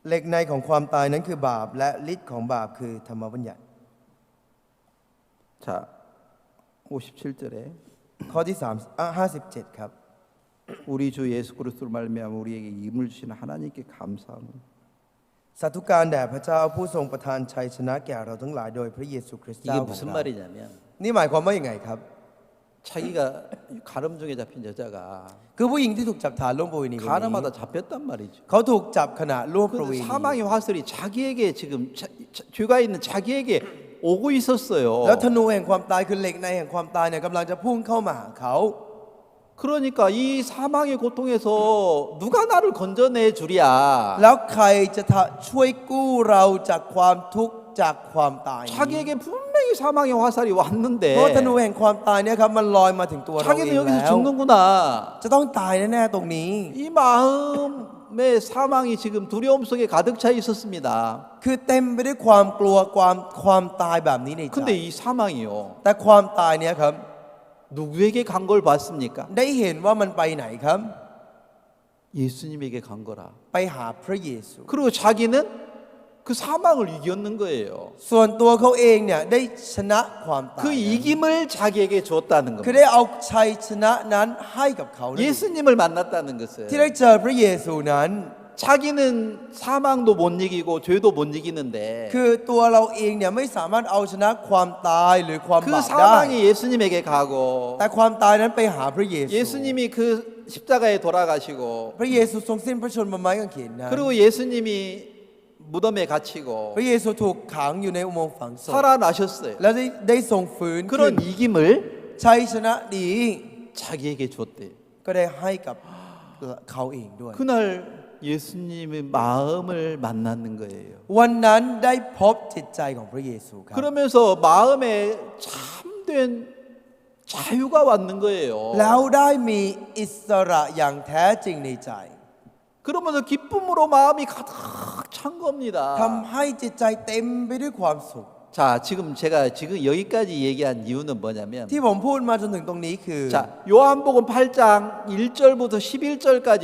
56เหล็กในของความตายนั้นคือบาปและฤทธิ์ของบาปคือธรรมบัญญัติ 자, 57절에 ข้อที่57ครับ 우리 주 예수 그리스도로 말미암아 우리에게 힘을 주시는 하나님께 감사하노. สาธุการแด่พระเจ้าผู้ทรงประทานชัยชนะแก่เราทั้งหลายโดยพระเยซูคริสต์ 이게 เจ้าของ 무슨 เรา 말이냐면 นี่หมายความว่าอย่างไงครับ 자기가 가늠 중에 잡힌 여자가 คือผู้หญิงที่ถูกจับฐานล่วงประเวณีคนนี้ 가늠하다 잡혔단 말이죠. เขาถูกจับขณะล่วงประเว 그 ณี 사망의 화살이 자기에게 지금 죄가 있는 자기에게 오고 있었어요. แล้วธนูแห่งความตายคือเหล็กในแห่งความตายเนี่ยกำลังจะพุ่งเข้ามาหาเขา 그러니까 이 사망의 고통에서 누가 나를 건져내 주랴. แล้วใครจะช่วยกู้เราจากความทุกข์จากความตายนี้ 자기에게 분명히 사망의 화살이 เพราะ 왔는데 ธนูแห่งความตายเนี่ยครับมันลอยมาถึงตัวเราเอง 자기는 여기서 แล้ว 죽는구나. จะต้องตายแน่ๆตรงนี้ 이 마음의 사망이 지금 두려움 속에 가득 차 있었습니다. คือเต็มไปด้วยความกลัวความตายแบบนี้ในใจ 근데 이 사망이요. แต่ความตายเนี่ยครับ 누구에게 간 걸 봤습니까? ได้เห็นว่ามันไปไหนครับ 예수님에게 간 거라. ไปหาพระเยซู 그리고 자기는 그 사망을 이겼는 거예요. ส่วนตัวเขาเองเนี่ยได้ชนะความตาย 그 이김을 자기에게 줬다는 คือ 겁니다. ได้เอาชัยชนะนั้นให้กับเขา 예수님을 만났다는 것은 ที่ได้เจอพระเยซูนั้น 자기는 사망도 못 이기고 죄도 못 이기는데 คือตัวเราเองเนี่ยไม่สามารถเอาชนะความตายหรือความ 그 บาปได้ 사망이 예수님에게 가고 แต่ความตายนั้นไปหาพระเยซู 예수님이 그 십자가에 돌아가시고 พระเยซูทรงสิ้นพระชนม์บนไม้กางเขนนั้น 그리고 예수님이 무덤에 갇히고 พระเยซูถูกขังอยู่ในอุโมงค์ฝังศพ 살아나셨어요. แล้วได้ทรงฟื้นขึ้น 그런 이김을 ชัยชนะนี้ 자기에게 줬대요. ก็ได้ให้กับเขาเองด้วย 그날 예수님의 마음을 만나는 거예요. วันนั้นได้พบจิตใจของพระเยซูครับ 그러면서 마음에 참된 자유가 왔는 거예요. แล้วได้มีอิสระอย่างแท้จริงในใจ 그러면서 기쁨으로 마음이 가득 찬 겁니다. ทำให้จิตใจเต็มไปด้วยความสุข 자, 제가 여기까지 얘기한 이유는 뭐냐면 ที่ผมพูดมาจนถึงตรงนี้คือ 자, 요한복음 8장 1절부터 11절까지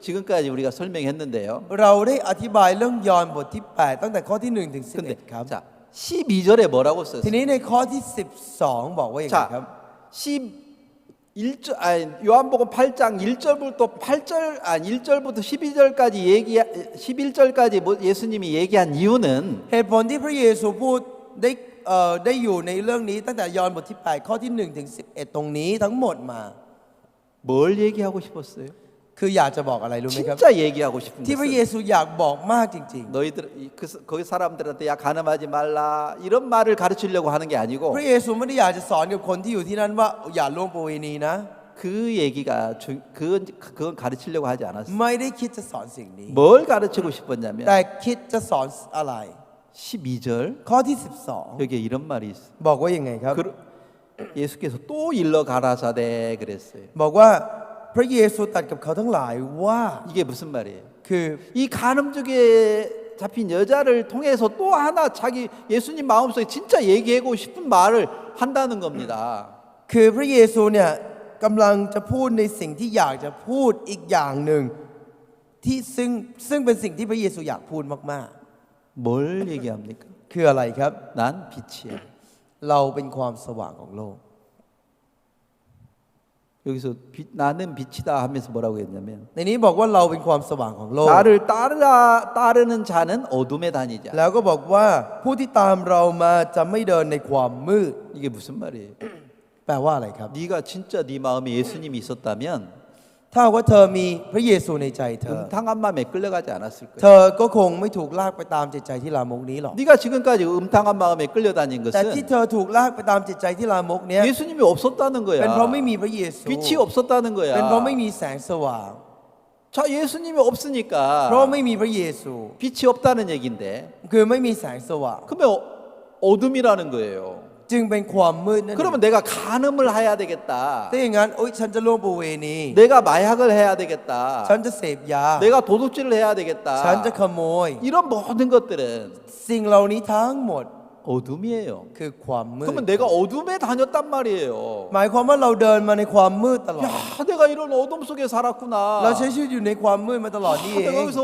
지금까지 우리가 설명했는데요. เราได้อธิบายเรื่องยอห์นบทที่ 8 ตั้งแต่ข้อที่ 1 ถึง 근데 11 ครับ 자, 12절에 뭐라고 ที 썼어요? นี้ในข้อที่ 12 บอกว่าอย่างไรครับ 자, 요한복음 8장 1절부터 11절까지 예수님이 얘기한 이유는 เหตุผลที่พระเยซูพูดได้อยู่ในเรื่องนี้ตั้งแต่ยอห์นบทที่ 8 ข้อที่ 1 ถึง 11 ตรงนี้ทั้งหมดมา 뭘 얘기하고 싶었어요? คืออยากจะบอกอะไรรู้ไหมครับ 진짜 얘기하고 싶은 ที่พระเย 것은 ซูอยากบอกมากจริง 너희들 거기 사람들한테 야 가늠하지 말라 이런 말을 가르치려고 하는 게 아니고 ๆ พระเยซูไม่ได้อยากจะสอนกับคนที่อยู่ที่นั่นว่าอย่าล่วงประเวณีนะ 그 얘기가 그건 가르치려고 하지 않았어요. ไม่ได้คิดจะสอนสิ่งนี้ 뭘 가르치고 싶었냐면 แต่คิดจะสอนอะไร 12절 ข้อที่ 여기에 이런 말이 있어요. 12 บอกว่ายังไงครับ 예수께서 또 일러 가라사대 그랬어요. บอกว่าพระเยซูตรัสกับเขาทั้งหลายว่า 이게 무슨 말이에요? คือ 이 간음족에 잡힌 여자를 통해서 또 하나 자기 예수님 마음속에 진짜 얘기하고 싶은 말을 한다는 겁니다. คือพระเยซูเนี่ยกำลังจะพูดในสิ่งที่อยากจะพูดอีกอย่างหนึ่งที่ซึ่งเป็นสิ่งที่พระเยซูอยากพูดมาก 뭘 얘기합니까? ๆ คืออะไรครับ 난 빛이야. เราเป็นความสว่างของโลก 여기서 나는 빛이다 하면서 뭐라고 했냐면 ในนี้บอกว่าเราเป็นความสว่างของโลก 나를 따르는 자는 어둠에 다니지 않아. แล้วก็บอกว่าผู้ที่ตามเรามาจะไม่เดินในความมืด 이게 무슨 말이에요? แปลว่าอะไรครับ 네가 진짜 네 마음에 예수님이 있었다면 ถ้าว่าเธอมีพระเยซูในใจเธอ 음탕한 마음에 끌려가지 않았을 เธ 거예요. อก็คงไม่ถูกลากไปตามจิตใจที่ลามกนี้หรอก 네가 지금까지 음탕한 마음에 끌려다닌 แต่ที่ 것은 เธอถูกลากไปตามจิตใจที่ลามกเนี้ย 예수님이 없었다는 เป็นเพราะไม่ 거야. มีพระเยซู 빛이 없었다는 เป็นเพราะไม่ 거야. มีแสงสว่าง 자, 예수님이 เพราะ 없으니까 ไม่มีพระเยซู 빛이 없다는 얘기인데 คือไม่มีแสงสว่าง 그러면 어둠이라는 거예요. จึงเป็นความมืดนั่นเอง 그러면 내가 간음을 해야 되겠다. ถ้าอย่างนั้นโอ๊ยฉันจะล่วงประเวณี 내가 마약을 해야 되겠다. ฉันจะเสพยา 내가 도둑질을 해야 ฉัน 되겠다. จะขโมย 이런 모든 것들은 สิ่งเหล่านี้ทั้งหมด 어둠이에요. คือความมืด 그러면 내가 어둠에 다녔단 말이에요. หมายความว่าเราเดินมาในความมืดตลอด 야, 내가 이런 어둠 속에 살았구나. เราใช้ชีวิตอยู่ในความมืดมาตลอดนี่เอ 내가 ง 여기서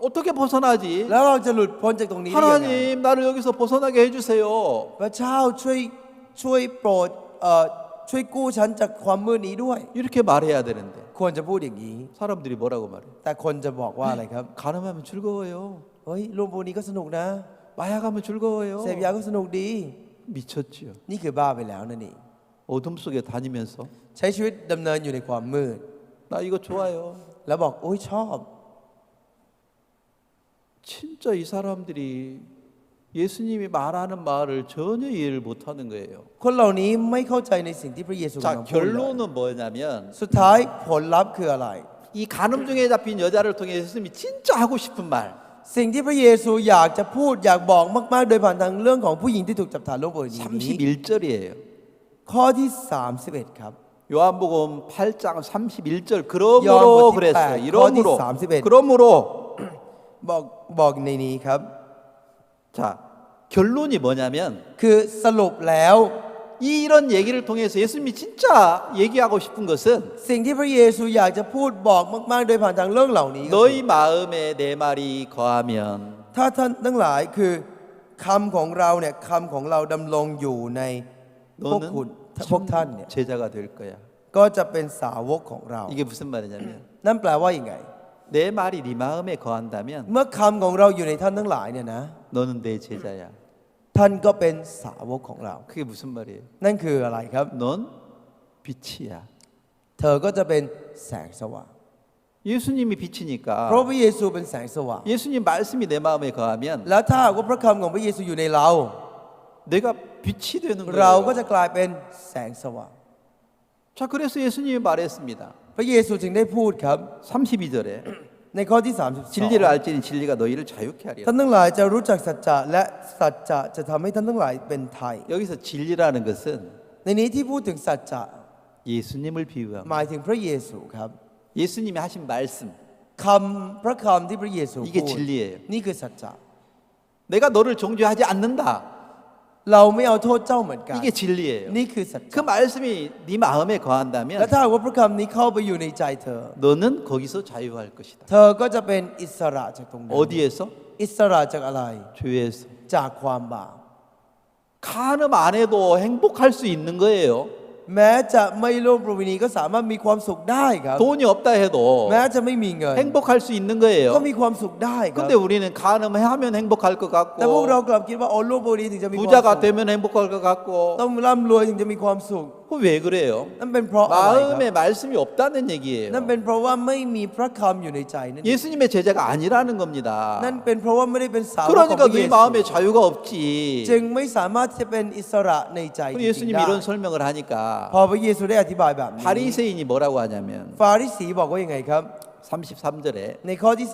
어떻게 벗어나지? แล้วเราจะหลุดพ้นจากตรงนี้ได้ยังไง 하나님, 나를 여기서 벗어나게 해주세요. พระเจ้าช่วยโปรดช่วยกู้ฉันจากความมืดนี้ด้วย 이렇게 말해야 되는데 ควรจะพูดอย่างนี้ 사람들이 뭐라고 말해? แต่คนจะบอกว่าอะไรครับ 간음하면 즐거워요. เฮ้ยร่วมบุญนี้ก็สนุกนะ 마약하면 즐거워요. เสพยาก็สนุกดี 미쳤지요. นี่คือบ้าไปแล้วนั่นเอง 어둠 속에 다니면서 ใช้ชีวิตดำเนินอยู่ในความมืด 나 이거 좋아요. แล้วบอกโอ้ยชอบ 진짜 이 사람들이 예수님이 말하는 말을 전혀 이해를 못하는 거예요. คนเหล่านี้ไม่เข้าใจในสิ่งที่พระเยซูกำลั 자, งพูดเลย 결론은 뭐냐면 สุดท้ายผลลัพธ์คืออะไร 이 간음중에 잡힌 여자를 통해 예수님이 진짜 하고 싶은 말, สิ่งที่พระเยซูอยากจะพูดอยากบอกมากๆโดยผ่านทางเรื่องของผู้หญิงที่ถูกจับถ่ายรูปบนนี้ 31절이에요. ข้อที่ 31 ครับ 요한복음 8장 31절 요한복음 그러므로 그랬어요. 8, 이러므로 거기 31. 그러므로 บอกในนี้ครับ 자, 결론이 뭐냐면 คือสรุปแล้ว 이런 얘기를 통해서 예수님이 진짜 얘기하고 싶은 것은 สิ่งที่พระเยซูอยากจะพูดบอกมากๆโดยผ่านทางเรื่องเหล่านี้ก็คือ 너희 마음에 내 말이 거하면 ถ้าท่านทั้งหลายคือคำของเราเนี่ยคำของเราดำรงอยู่ในพวกคุณพวกท่านเนี่ย 제자가 될 거야. ก็จะเป็นสาวกของเรา 이게 무슨 말이냐면 นั่นแปลว่าอย่างไง 내 말이 네 마음에 거한다면 เมื่อคำของเราอยู่ในท่านทั้งหลายเนี่ยนะ 너는 내 제자야. ท่านก็เป็นสาวกของเรา 그게 무슨 말이에요? นั่นคืออะไรครับ 넌 빛이야. เธอก็จะเป็นแสงสว่าง 예수님이 เพราะ 빛이니까 พระเยซูเป็นแสงสว่าง 예수님 말씀이 내 마음에 거하면 แล้วถ้าหากว่าพระคำของพระเยซูอยู่ในเรา 내가 빛이 되는 เราก็ 거예요. จะกลายเป็นแสงสว่าง 자, 그래서 예수님이 말했습니다. พระเยซูจึงได้พูดครับ 32절에 ในข้อที่ 진리를 32 알지니 진리가 너희를 자유케 하리라. ท่านทั้งหลายจะรู้จักสัจจะและสัจจะจะทำให้ท่านทั้งหลายเป็นไทย 여기서 진리라는 것은 ในนี้ที่พูดถึงสัจจะ 예수님을 비유합니다. หมายถึงพระเยซูครับ 예수님이 하신 말씀 พระคำที่พระเยซู 이게 พูด 진리예요. นี่คือสัจจะ 내가 너를 정죄하지 않는다. เราไม่เอาโทษเจ้าเหมือนกัน 이게 진리예요. นี่คือสัจ 그 จะ 말씀이 네 마음에 และ 거한다면 ถ้าหากว่าพระคำนี้เข้าไปอยู่ในใจเธอ 너는 거기서 자유할 것이다. เธอก็จะเป็นอิสระจากตรงนั้น 어디에서? อิสระจากอะไร 죄에서. จากความบาป 간음 안 해도 행복할 수 있는 거예요. แม้จะไม่ร่วมประเวณีก็สามารถมีความสุขได้ครับ 돈이 없다 해도 แม้จะไม่มีเงิน 행복할 수 있는 ก็ 거예요. มีความสุขได้ครับ 근데 우리는 간음하면 행복할 것 แต่พวกเรา 같고 กลับคิดว่าโอ้ร่วมประเวณีถึงจะมีความสุข 부자가 되면 행복할 것 같고 ต้องร่ำรวยถึงจะมีความสุข 그 왜 그래요? นั่นเป็นเพราะอะไรครับ 마음에 말씀이 없다는 얘기예요. นั่นเป็นเพราะว่าไม่มีพระคำอยู่ในใจนั่นเอง 예수님의 제자가 아니라는 겁니다. นั่นเป็นเพราะว่าไม่ได้เป็นสาวกของ 그러니까 พระเย 너희 ซู 마음에 자유가 없지. จึงไม่สามารถที่จะเป็นอิสระในใจจ 그리고 ริงๆ 예수님이 ได้ 이런 설명을 하니까 พอพระเยซูได้อธิบายแบบนี้ 바리새인이 뭐라고 하냐면 ฟาริสีบอกว่ายังไงครับ 33절에 ในข้อที่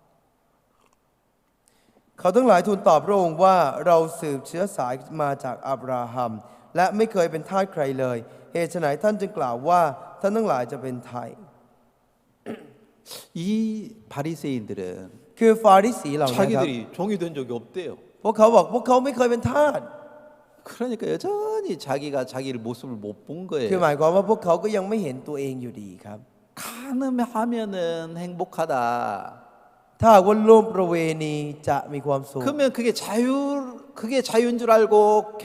33 เขาทั้งหลายทูลตอบพระองค์ว่าเราสืบเชื้อสายมาจากอับราฮัม และไม่เคยเป็นทาสใครเลย เหตุไฉนท่านจึงกล่าวว่าท่านทั้งหลายจะเป็นไทย 이 바리새인들은 คือฟาริสีเหล่านี้ครับ 자기들이 종이 된 적이 없대요. พวกเขาบอกพวกเขาไม่เคยเป็นทาส 그러니까 여전히 자기가 자기를 모습을 못 본 คือ 거예요. หมายความว่าพวกเขาก็ยังไม่เห็นตัวเองอยู่ดีครับ 간음하면은 행복하다. ถ้าหากว่าร่วมประเวณีจะมีความสุข 그러면 그게 자유인 줄 알고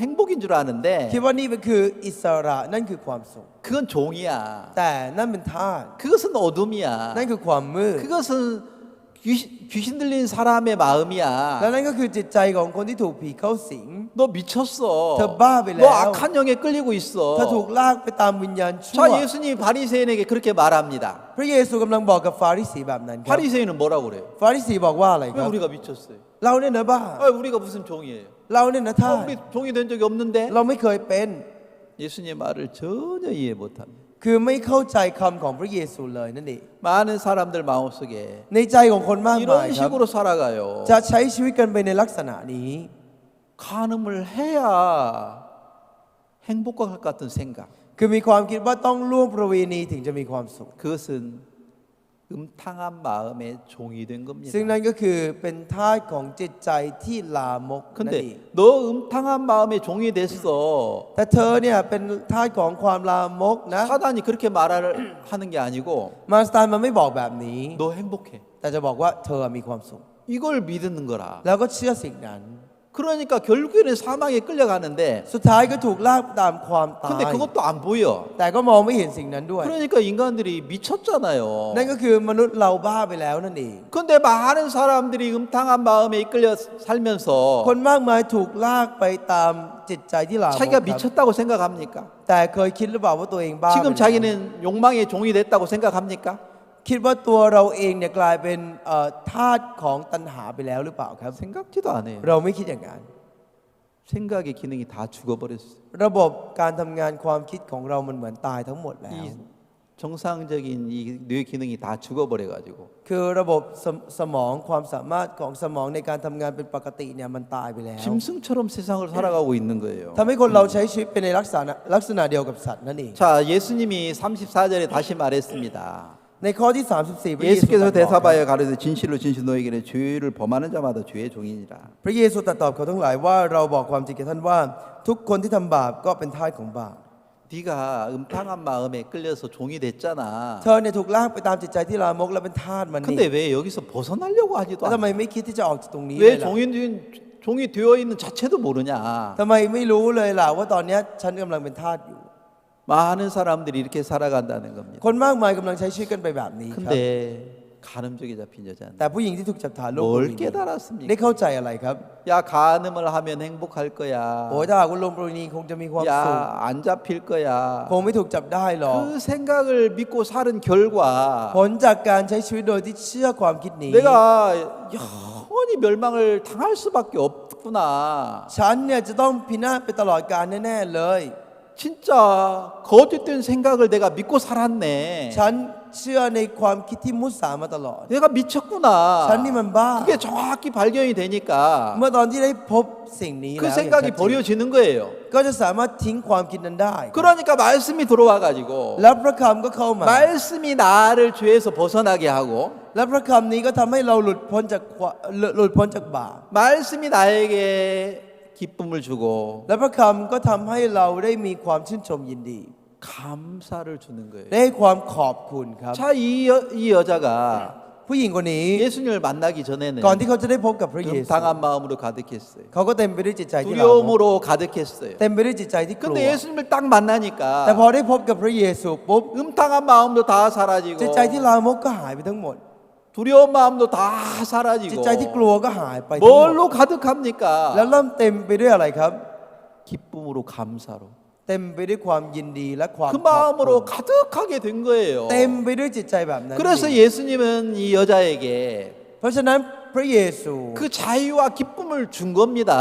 행복인 줄 아는데 คิดว่านี่เป็นคืออิสระนั่นคือความสุข 그건 종이야. แต่นั่นเป็นทาส 그것은 어둠이야. นั่นคือความมืด 그것은 귀신 들린 사람의 และ 마음이야. นั่นก็คือจิตใจของคนที่ถูกผีเข้าสิง 너 미쳤어. 저 바빌레요. 너 악한 영에 끌리고 เธอ 있어. ถูกลากไปตามวิญญาณชั่ว 자, 예수님이 바리새인에게 그렇게 말합니다. พระเยซูกำลังบอกกับฟาริสีแบบนั้นครับ 바리새인은 뭐라고 그래요? ฟาริสีบอกว่าอะไรค 왜 รับ 우리가 미쳤어요? เราเนี่ยนะบ้า 우리가 무슨 종이에요? เราเนี่ยนะท่าส 우리 종이 된 적이 없는데? เราไม่เคยเป็น 예수님 말을 전혀 이해 못합니다. คือไม่เข้าใจคำของพระเยซูเลยนั่นเอง 많은 사람들 마음속에 ในใจของคนมากมาย 이런 ครับ 식으로 살아가요. จะใช้ชีวิตกันไปในลักษณะนี้ 간음을 해야 행복할 것 같은 생각. คือมีความคิดว่าต้องร่วมประเวณีถึงจะมีความสุข 그것은 음탕한 마음의 종이 된 겁니다. ซึ่งนั่นก็คือเป็นทาสของจิตใจที่ลามกนั่นเอง 근데 너 음탕한 마음의 종이 됐어. แต่เธอเนี่ยเป็นทาสของความลามกนะ 사단이 그렇게 말하는 게 아니고 มารซาตานมันไม่บอกแบบนี้ 너 행복해. แต่จะบอกว่าเธอมีความสุข 이걸 믿는 거라. แล้วก็เชื่อสิ่งนั้น 그러니까 결국에는 사망에 끌려가는데 สุดท้ายก็ถูกลากตามความตาย 근데 그것도 안 보여. แต่ก็มองไม่เห็นสิ่งนั้นด้วย 그러니까 인간들이 미쳤잖아요. นั่นก็คือมนุษย์เราบ้าไปแล้วนั่นเอง 근데 많은 사람들이 음탕한 마음에 이끌려 살면서 คนมากมายถูกลากไปตามจิตใจที่ลามก 자기가 ครับ 미쳤다고 생각합니까? แต่เคยคิดหรือเปล่าว่าตัวเองบ้าไป 지금 แล้ว 자기는 욕망의 종이 됐다고 생각합니까? คิดว่าตัวเราเองเนี่ยกลายเป็นทาสของตัณหาไปแล้วหรือเปล่าครับ 생각지도 않아요. เราไม่คิดอย่างนั้น 생각의 기능이 다 죽어버렸어요. ระบบการทำงานความคิดของเรามันเหมือนตายทั้งหมดแล้ว 이 정상적인 이 뇌 기능이 다 죽어버려가지고 คือระบบสมองความสามารถของสมองในการทำงานเป็นปกติเนี่ยมันตายไปแล้ว 짐승처럼 세상을 살아가고 있는 거예요. ทำให้คนเราใช้ชีวิตเป็นในลักษณะเดียวกับสัตว์นั่นเอง 자, 예수님이 34절에 다시 말했습니다. ในข้อที่ 34 พระเยซูตรั 예수께서 สบอกครับ 대사하여 가로되 진실로 진실 너희에게 죄를 범하는 자마다 죄의 종이니라. พระเยซูตรัสตอบเขาทั้งหลายว่าเราบอกความจริงแก่ท่านว่า ทุกคนที่ทำบาปก็เป็นทาสของบาป 네가 음탕한 마음에 끌려서 종이 됐잖아. เธอเนี่ยถูกลากไปตามจิตใจที่ลามกและเป็นทาสมันนี่ 근데 왜 여기서 벗어나려고 하지도 แล้วทำไม 않아? ไม่คิดที่จะออกจากตรงนี้เลย 왜 ล่ะ 종이 되어 있는 자체도 모르냐? ทำไมไม่รู้เลยล่ะว่าตอนเนี้ยฉันกำลังเป็นทาสอยู่ 많은 사람들이 이렇게 살아간다는 겁니다. คนมากมายกำลังใช้ชีวิตกันไปแบบนี้ครับ 근데 가늠죄에 잡힌 여자는 แต่ผู้หญิงที่ถูกจับฐานโลก 뭘 ได้ 깨달았습니까? เข้าใจอะไรครับ 야 간음을 하면 행복할 거야. โอ้ยถ้าหากว่าลงปรณีคงจะมีความสุข 야 안 잡힐 거야. คงไม่ถูกจับได้หรอก 그 생각을 믿고 사는 결과 ผลจากการใช้ชีวิตโดยที่เชื่อความคิดนี้ 내가 영원히 멸망을 당할 수밖에 없구나. ฉันเนี่ยจะต้องพินาศไปตลอดกาลแน่ๆเลย 진짜 거짓된 생각을 내가 믿고 살았네. ฉันเชื่อในความคิดที่มุสามาตลอด 내가 미쳤구나. ฉันนี่มันบ้า 그게 정확히 발견이 되니까 เมื่อตอนที่ได้พบสิ่งนี้ 그 แล้ว 생각이 버려지는 거예요. ก็จะสามารถทิ้งความคิดนั้นได้ 그러니까 말씀이 들어와 가지고 แล้วพระคำก็เข้ามา 말씀이 나를 죄에서 벗어나게 하고 และพระคำนี้ก็ทำให้เราหลุดพ้นจากบาป 말씀이 나에게 기쁨을 주고 และพระคำก็ทำให้เราได้มีความชื่นชมยินดี 감사를 주는 거예요. ได้ความขอบคุณครับ 자, 이 여자가 ผู้หญิงคนนี้ 예수님을 만나기 전에는 ก่อนที่เขาจะได้พบกับพระเยซู 당한 마음으로 가득했어요. เขาก็เต็มไปด้วยจิตใจที่ลามก 두려움으로 가득했어요. เต็มไปด้วยจิตใจที่กลัว 근데 예수님을 딱 แต่ 만나니까 พอได้พบกับพระเยซูปุ๊บ 음탕한 마음도 다 사라지고 จิตใจที่ลามกก็หายไปทั้งหมด 두려운 마음도 다 จิต 사라지고 ใจที่กลัวก็หายไปทั้งหมด 뭘로 가득합니까? แล้วเริ่มเต็มไปด้วยอะไรครับ 기쁨으로 감사로 เต็มไปด้วยความยินดีและความ 그 마음으로 가득하게 된 거예요. เต็มไปด้วยจิตใจแบบนั้น 그래서 예수님은 이 여자에게 เพราะฉะนั้นพระเยซู 그 자유와 기쁨을 준 겁니다.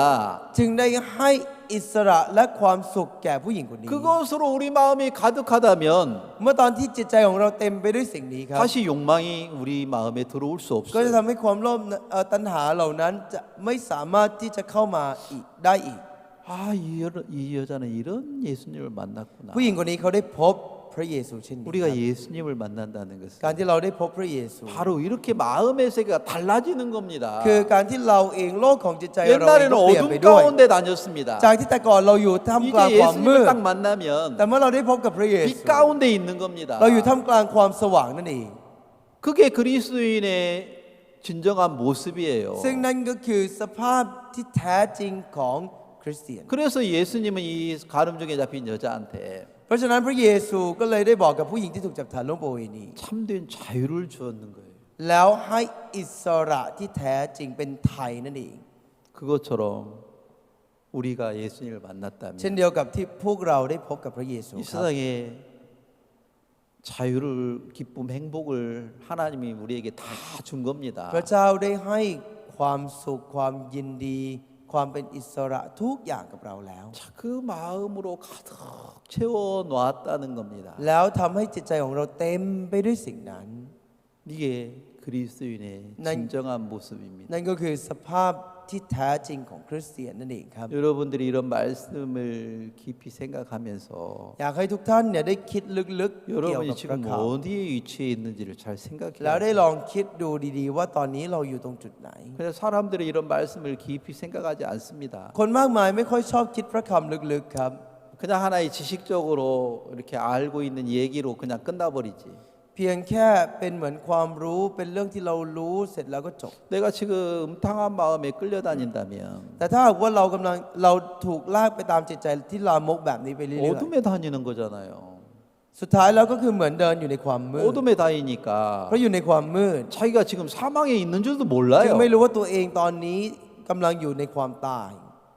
จึงได้ให้อิสระและความสุขแก่ผู้หญิงคนนี้ 그것으로 우리 마음이 가득하다면 เมื่อตอนที่จิตใจของเราเต็มไปด้วยสิ่งนี้ครับ 다시 욕망이 우리 마음에 들어올 수 ก็จะ 없어요. ทำให้ความโลภตัณหาเหล่านั้นจะไม่สามารถที่จะเข้ามาอีกได้อีก 이 여자는 이런 예수님을 만났구나. ผู้หญิงคนนี้เขาได้พบพระเยซูเช่นนี้ 우리가 예수님을 만난다는 การ 것은 ที่เราได้พบพระเยซู 바로 이렇게 마음의 세계가 달라지는 겁니다. คือการที่เราเองโลกของจิตใจเราเอง 옛날에는 ก็เปลี่ยนไป 어둠 ด้วย 가운데 다녔습니다. จากที่แต่ก่อนเราอยู่ท่ามกลาง 이제 ความมืด 예수님을 딱 만나면 แต่เมื่อเราได้พบกับพระเยซู 빛 가운데 있는 겁니다. เราอยู่ท่ามกลางความสว่างนั่นเอง 그게 그리스도인의 진정한 모습이에요. ซึ่งนั่นก็คือสภาพที่แท้จริงของคริสเตียน 그래서 예수님은 이 가늠중에 잡힌 여자한테 เพราะฉะนั้นพระเยซูก็เลยได้บอกกับผู้หญิงที่ถูกจับฐานล่วงประเวณี 참된 자유를 주었는 거예요. แล้วให้อิสระที่แท้จริงเป็นไทยนั่นเอง 그것처럼 우리가 예수님을 만났다면 เช่นเดียวกับที่พวกเราได้พบกับพระเยซู 이 ครับ 세상에 자유를 기쁨 행복을 하나님이 우리에게 다 준 겁니다. พระเจ้าได้ให้ความสุขความยินดี ความเป็นอิสระทุกอย่างกับเราแล้ว 자, 그 마음으로 가득 채워 놓았다는 겁니다. แล้วทำให้จิตใจของเราเต็มไปด้วยสิ่งนั้น 이게 그리스도인의 진정한 모습입니다. นั่นก็คือสภาพที่แท้จริงของคริสเตียนนั่นเองครับ 여러분들이 이런 말씀을 깊이 생각하면서 อยากให้ทุกท่านเนี่ยได้คิดลึกๆเกี่ยว 여러분이 กับพระ 지금 คำ 어디에 위치해 있는지를 잘 แล้วได้ 생각해요. ลองคิดดูดีๆว่าตอนนี้เราอยู่ตรงจุดไหน 그래서 사람들이 이런 말씀을 깊이 생각하지 않습니다. คนมากมายไม่ค่อยชอบคิดพระคำลึกๆครับ 그냥 하나의 지식적으로 이렇게 알고 있는 얘기로 그냥 끝나버리지. เพียงแค่เป็นเหมือนความรู้เป็นเรื่องที่เรารู้เสร็จแล้วก็จบ 내가 지금 음탕한 마음에 끌려다닌다면 แต่ถ้าหากว่าเราถูกลากไปตามจิตใจที่ลามกแบบนี้ไปเรื่อย 어둠에 다니는 거잖아요. ๆสุดท้ายเราก็คือเหมือนเดินอยู่ในความมืด 어둠에 다니니까 เพราะอยู่ในความมืด 자기가 지금 사망에 있는 줄도 จึง 몰라요. ไม่รู้ว่าตัวเองตอนนี้กำลังอยู่ในความตาย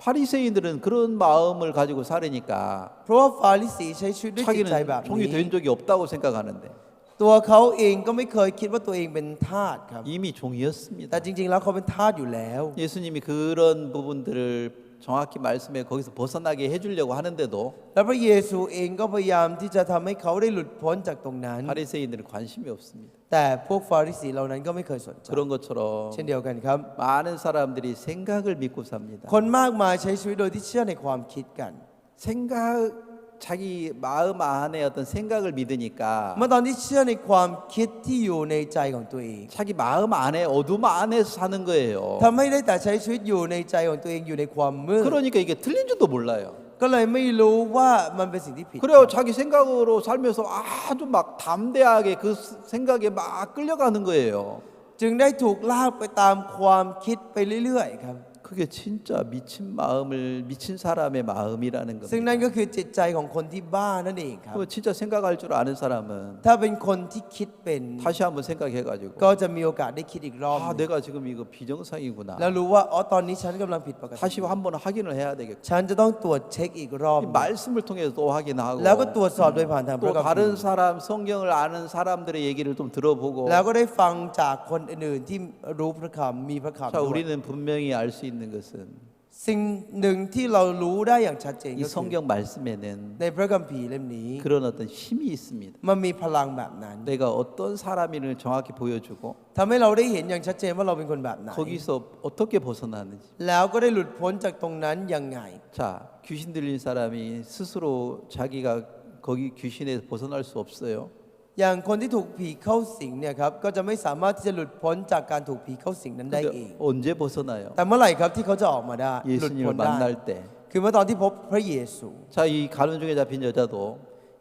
바리새인들은 그런 마음을 가지고 살으니까 เพราะว่าฟาริสีใช้ชีวิตด้วยจิตใจ 자기는 แบบ 종이 นี้ 된 적이 없다고 생각하는데 ต ตัวเขาเองก็ไม่เคยคิดว่าตัวเองเป็นทาสครับ 이미 종이었습니다. แต่จริงๆแล้วเขาเป็นทาสอยู่แล้ว 예수님이 그런 부분들을 정확히 말씀에 거기서 벗어나게 해주려고 하는데도 และพระเยซูเองก็พยายามที่จะทำให้เขาได้หลุดพ้นจากตรงนั้น 바리새인들은 관심이 없습니다. แต่พวกฟาริสีเหล่านั้นก็ไม่เคยสนใจ 그런 것처럼 เช่นเดียวกันครับ 많은 사람들이 생각을 믿고 삽니다. คนมากมายใช้ชีวิตโดยที่เชื่อในความคิดกัน 생각 자기 마음 안에 어떤 생각을 믿으니까 เมื่อตอนที่เชื่อในความคิดที่อยู่ในใจของตัวเอง 자기 마음 안에 어둠 안에서 사는 거예요. ทำให้ได้แต่ใช้ชีวิตอยู่ในใจของตัวเองอยู่ในความมืด 그러니까 이게 틀린 줄도 몰라요. ก็เลยไม่รู้ว่ามันเป็นสิ่งที่ผิด 그래요. 자기 생각으로 살면서 아주 막 담대하게 그 생각에 막 끌려가는 거예요. จึงได้ถูกลากไปตามความคิดไปเรื่อยๆครับ 그게 진짜 미친 사람의 마음이라는 ซึ่ง 겁니다. นั่นก็คือจิตใจของคนที่บ้านั่นเองครับ 그 진짜 생각할 줄 아는 사람은 ถ้าเป็นคนที่คิดเป็น 다시 한번 생각해가지고 ก็จะมีโอกาสได้คิดอีกรอบห 아 นึ่ง 내가 지금 이거 비정상이구나. แล้วรู้ว่าอ๋อตอนนี้ฉันกำลังผิดปกติ 다시 한번 확인을 해야 되겠고 ฉันจะต้องตรวจเช็คอีกรอบ 이 말씀을 통해서 또 확인하고 แล้วก็ตรวจสอบโดยผ่านทางพ 또 ระคัมภี 다른 ร์ 사람 성경을 아는 사람들의 얘기를 좀 들어보고 แล้วก็ได้ฟังจากคนอื่นๆที่รู้พระคำมีพระคำ 자 ด้วย 우리는 분명히 알 수 있는 것은 สิ่งหนึ่งที่เรารู้ได้อย่างชัดเจน 이 ก็คือ 성경 말씀에는 ในพระคัมภีร์เล่มนี้ 그런 어떤 힘이 있습니다. มันมีพลังแบบนั้น 내가 어떤 사람인을 정확히 보여주고 ทำให้เราได้เห็นอย่างชัดเจนว่าเราเป็นคนแบบไหน 거기서 어떻게 벗어나는지. แล้วก็ได้หลุดพ้นจากตรงนั้นยังไง 자 귀신 들린 사람이 스스로 자기가 거기 귀신에서 벗어날 수 없어요. อย่างคนที่ถูกผีเข้าสิงเนี่ยครับก็จะไม่สามารถที่จะหลุดพ้นจากการถูกผีเข้าสิงนั้นได้เอง 근데 언제 벗어나요? แต่เมื่อไหร่ครับที่เขาจะออกมาได้หลุดพ้ 예수님을 นได้ 만날 때. คือเมื่อตอนที่พบพระเยซู 자 이 가늠 중에 잡힌 여자도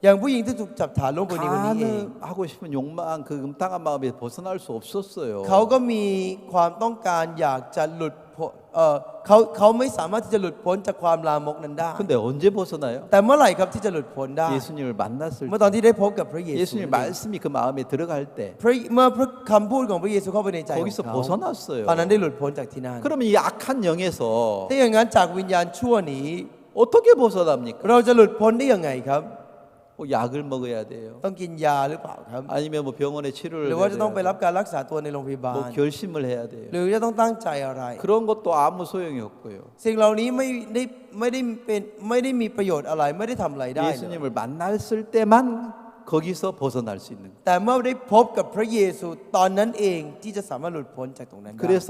อย่างผู้หญิงที่ถูกจับฐานลงบนนี้วันนี้เอง 가늠하고 싶은 욕망 그 음탕한 마음에 벗어날 수 없었어요. เขาก็มีความต้องการอยากจะหลุดพ้นเขาไม่สามารถที่จะหลุดพ้นจากความลามกนั้นได้ 근데 언제 벗어나요? แต่เมื่อไหร่ครับที่จะหลุดพ้นได้ 예수님을 만났을 เมื่อ 때 ตอนที่ได้พบกับพระเยซู 예수님 말씀이 그 마음에 들어갈 때 เมื่อพระคำพูดของพระเยซูเข้าไปในใจของ 거기서 เขา 벗어났어요. ตอนนั้นได้หลุดพ้นจากที่นั่น 그러면 이 악한 영에서 ถ้าอย่างนั้นจากวิญญาณชั่วนี้ 어떻게 벗어납니까? เราจะหลุดพ้นได้ยังไงครับ 뭐 약을 먹어야 돼요. ต้องกินยาหรือเปล่าครับ 아니면 뭐 병원에 치료를 หรือ 해야 ว่าจะต้องไป 돼요. รับการรักษาตัวในโรงพยาบา 뭐 ล 결심을 해야 돼요. หรือจะต้องตั้งใจอะไร 그런 것도 아무 소용이 없고요. สิ่งเหล่านี้ไม่ได้มีประโยชน์อะไรไม่ได้ทำอะไรได้เลย 예수님을 만났을 때만 거기서 벗어날 수 있는 거예요. แต่เมื่อได้พบกับพระเยซูตอนนั้นเองที่จะสามารถหลุดพ้นจากตรงนั้นได้ 그래서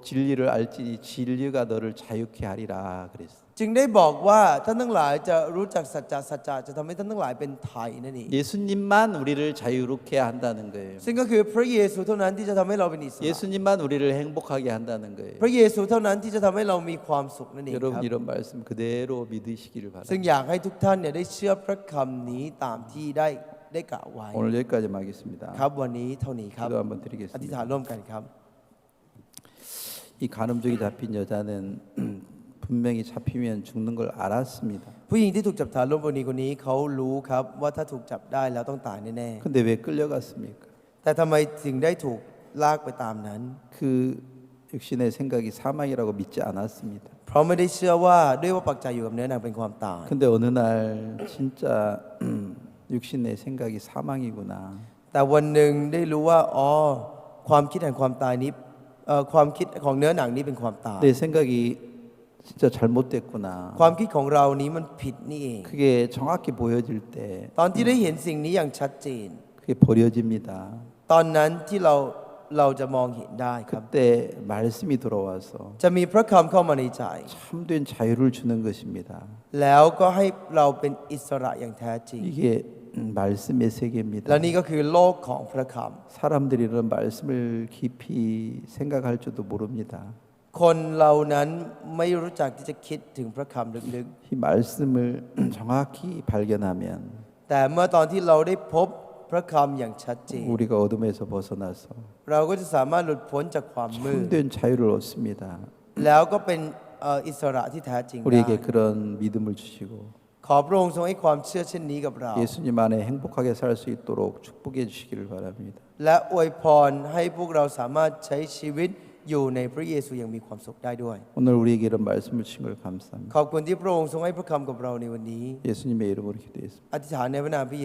진리를 알지니 진리가 너를 자유케 하리라 그랬어요. จึงได้บอกว่าท่านทั้งหลายจะรู้จักสัจจะจะทำให้ท่านทั้งหลายเป็นไทยนั่นเอง 예수님만 우리를 자유롭게 한다는 거예요. ซึ่งก็คือพระเยซูเท่านั้นที่จะทำให้เราเป็นอิสระ 예수님만 우리를 행복하게 한다는 거예요. พระเยซูเท่านั้นที่จะทำให้เรามีความสุขนั่นเองค 여러분 รับ 이런 말씀 그대로 믿으시기를 ซึ่ง 바랍니다. อยากให้ทุกท่านเนี่ยได้เชื่อพระคำนี้ตามที่ได้กล่าวไว้ 오늘 여기까지 하겠습니다. ครับวันนี้เท่านี้ครับ 기도 한번 อธิษ 드리겠습니다. ฐานร่วมกันครับ 이 간음족이 잡힌 여자는 분명히 잡히면 죽는 걸 알았습니다. ผู้หญิงที่ถูกจับฐานร่วมบนนี้คนนี้เขารู้ครับว่าถ้าถูกจับได้แล้วต้องตายแน่ 근데 왜 끌려갔습니까? ๆแต่ทำไมถึงได้ถูกลากไปตามนั้น 그 육신의 생각이 사망이라고 믿지 않았습니다. เพราะไม่ได้เชื่อว่าด้วยว่าปักใจอยู่กับเนื้อหนังเป็นความตาย 근데 어느 날 진짜 육신의 생각이 사망이구나. แต่วันหนึ่งได้รู้ว่าอ๋อความคิดแห่งความตายนี้ความคิดของเนื้อหนังนี้เป็นความตาย 내 생각이 진짜 잘못됐구나. ความคิดของเรานี้มันผิดนี่เอง 그게 정확히 보여질 때 ตอนที่ได้เห็นสิ่งนี้อย่างชัดเจน 그게 버려집니다. ตอนนั้นที่เราจะมองเห็นได้ครับ 그때 말씀이 들어와서 จะมีพระคำเข้ามาในใจ 참된 자유를 주는 것입니다. แล้วก็ให้เราเป็นอิสระอย่างแท้จริง 이게 말씀의 세계입니다. และนี่ก็คือโลกของพระค 사람들이 이런 말씀을 깊이 생각할 줄도 모릅니다. ำคนเรานั้นไม่รู้จักที่จะคิดถึงพระคำลึก 이 말씀을 정확히 발견하면 ๆ แต่เมื่อตอนที่เราได้พบพระคำอย่างชัดเจน 우리가 어둠에서 벗어나서 เราก็จะสามารถหลุดพ้นจากความมืด 참된 자유를 얻습니다. แล้วก็เป็นอิสระที่แท้จริงได้ 우리에게 그런 믿음을 주시고 ขอพระองค์ทรงให้ความเชื่อเช่นนี้กับเรา 예수님 안에 행복하게 살 수 있도록 축복해 주시기를 바랍니다. และอวยพรให้พวกเราสามารถใช้ชีวิตอยู่ในพระเยซูอย่างมีความสุขได้ด้วย 오늘 우리에게 이런 말씀을 주신 걸 감사합니다. ขอบคุณที่พระองค์ทรงให้พระคำกับเราในวันนี้ 예수님의 이름으로 기도했습니다. อธิษฐานในพระนามพระเย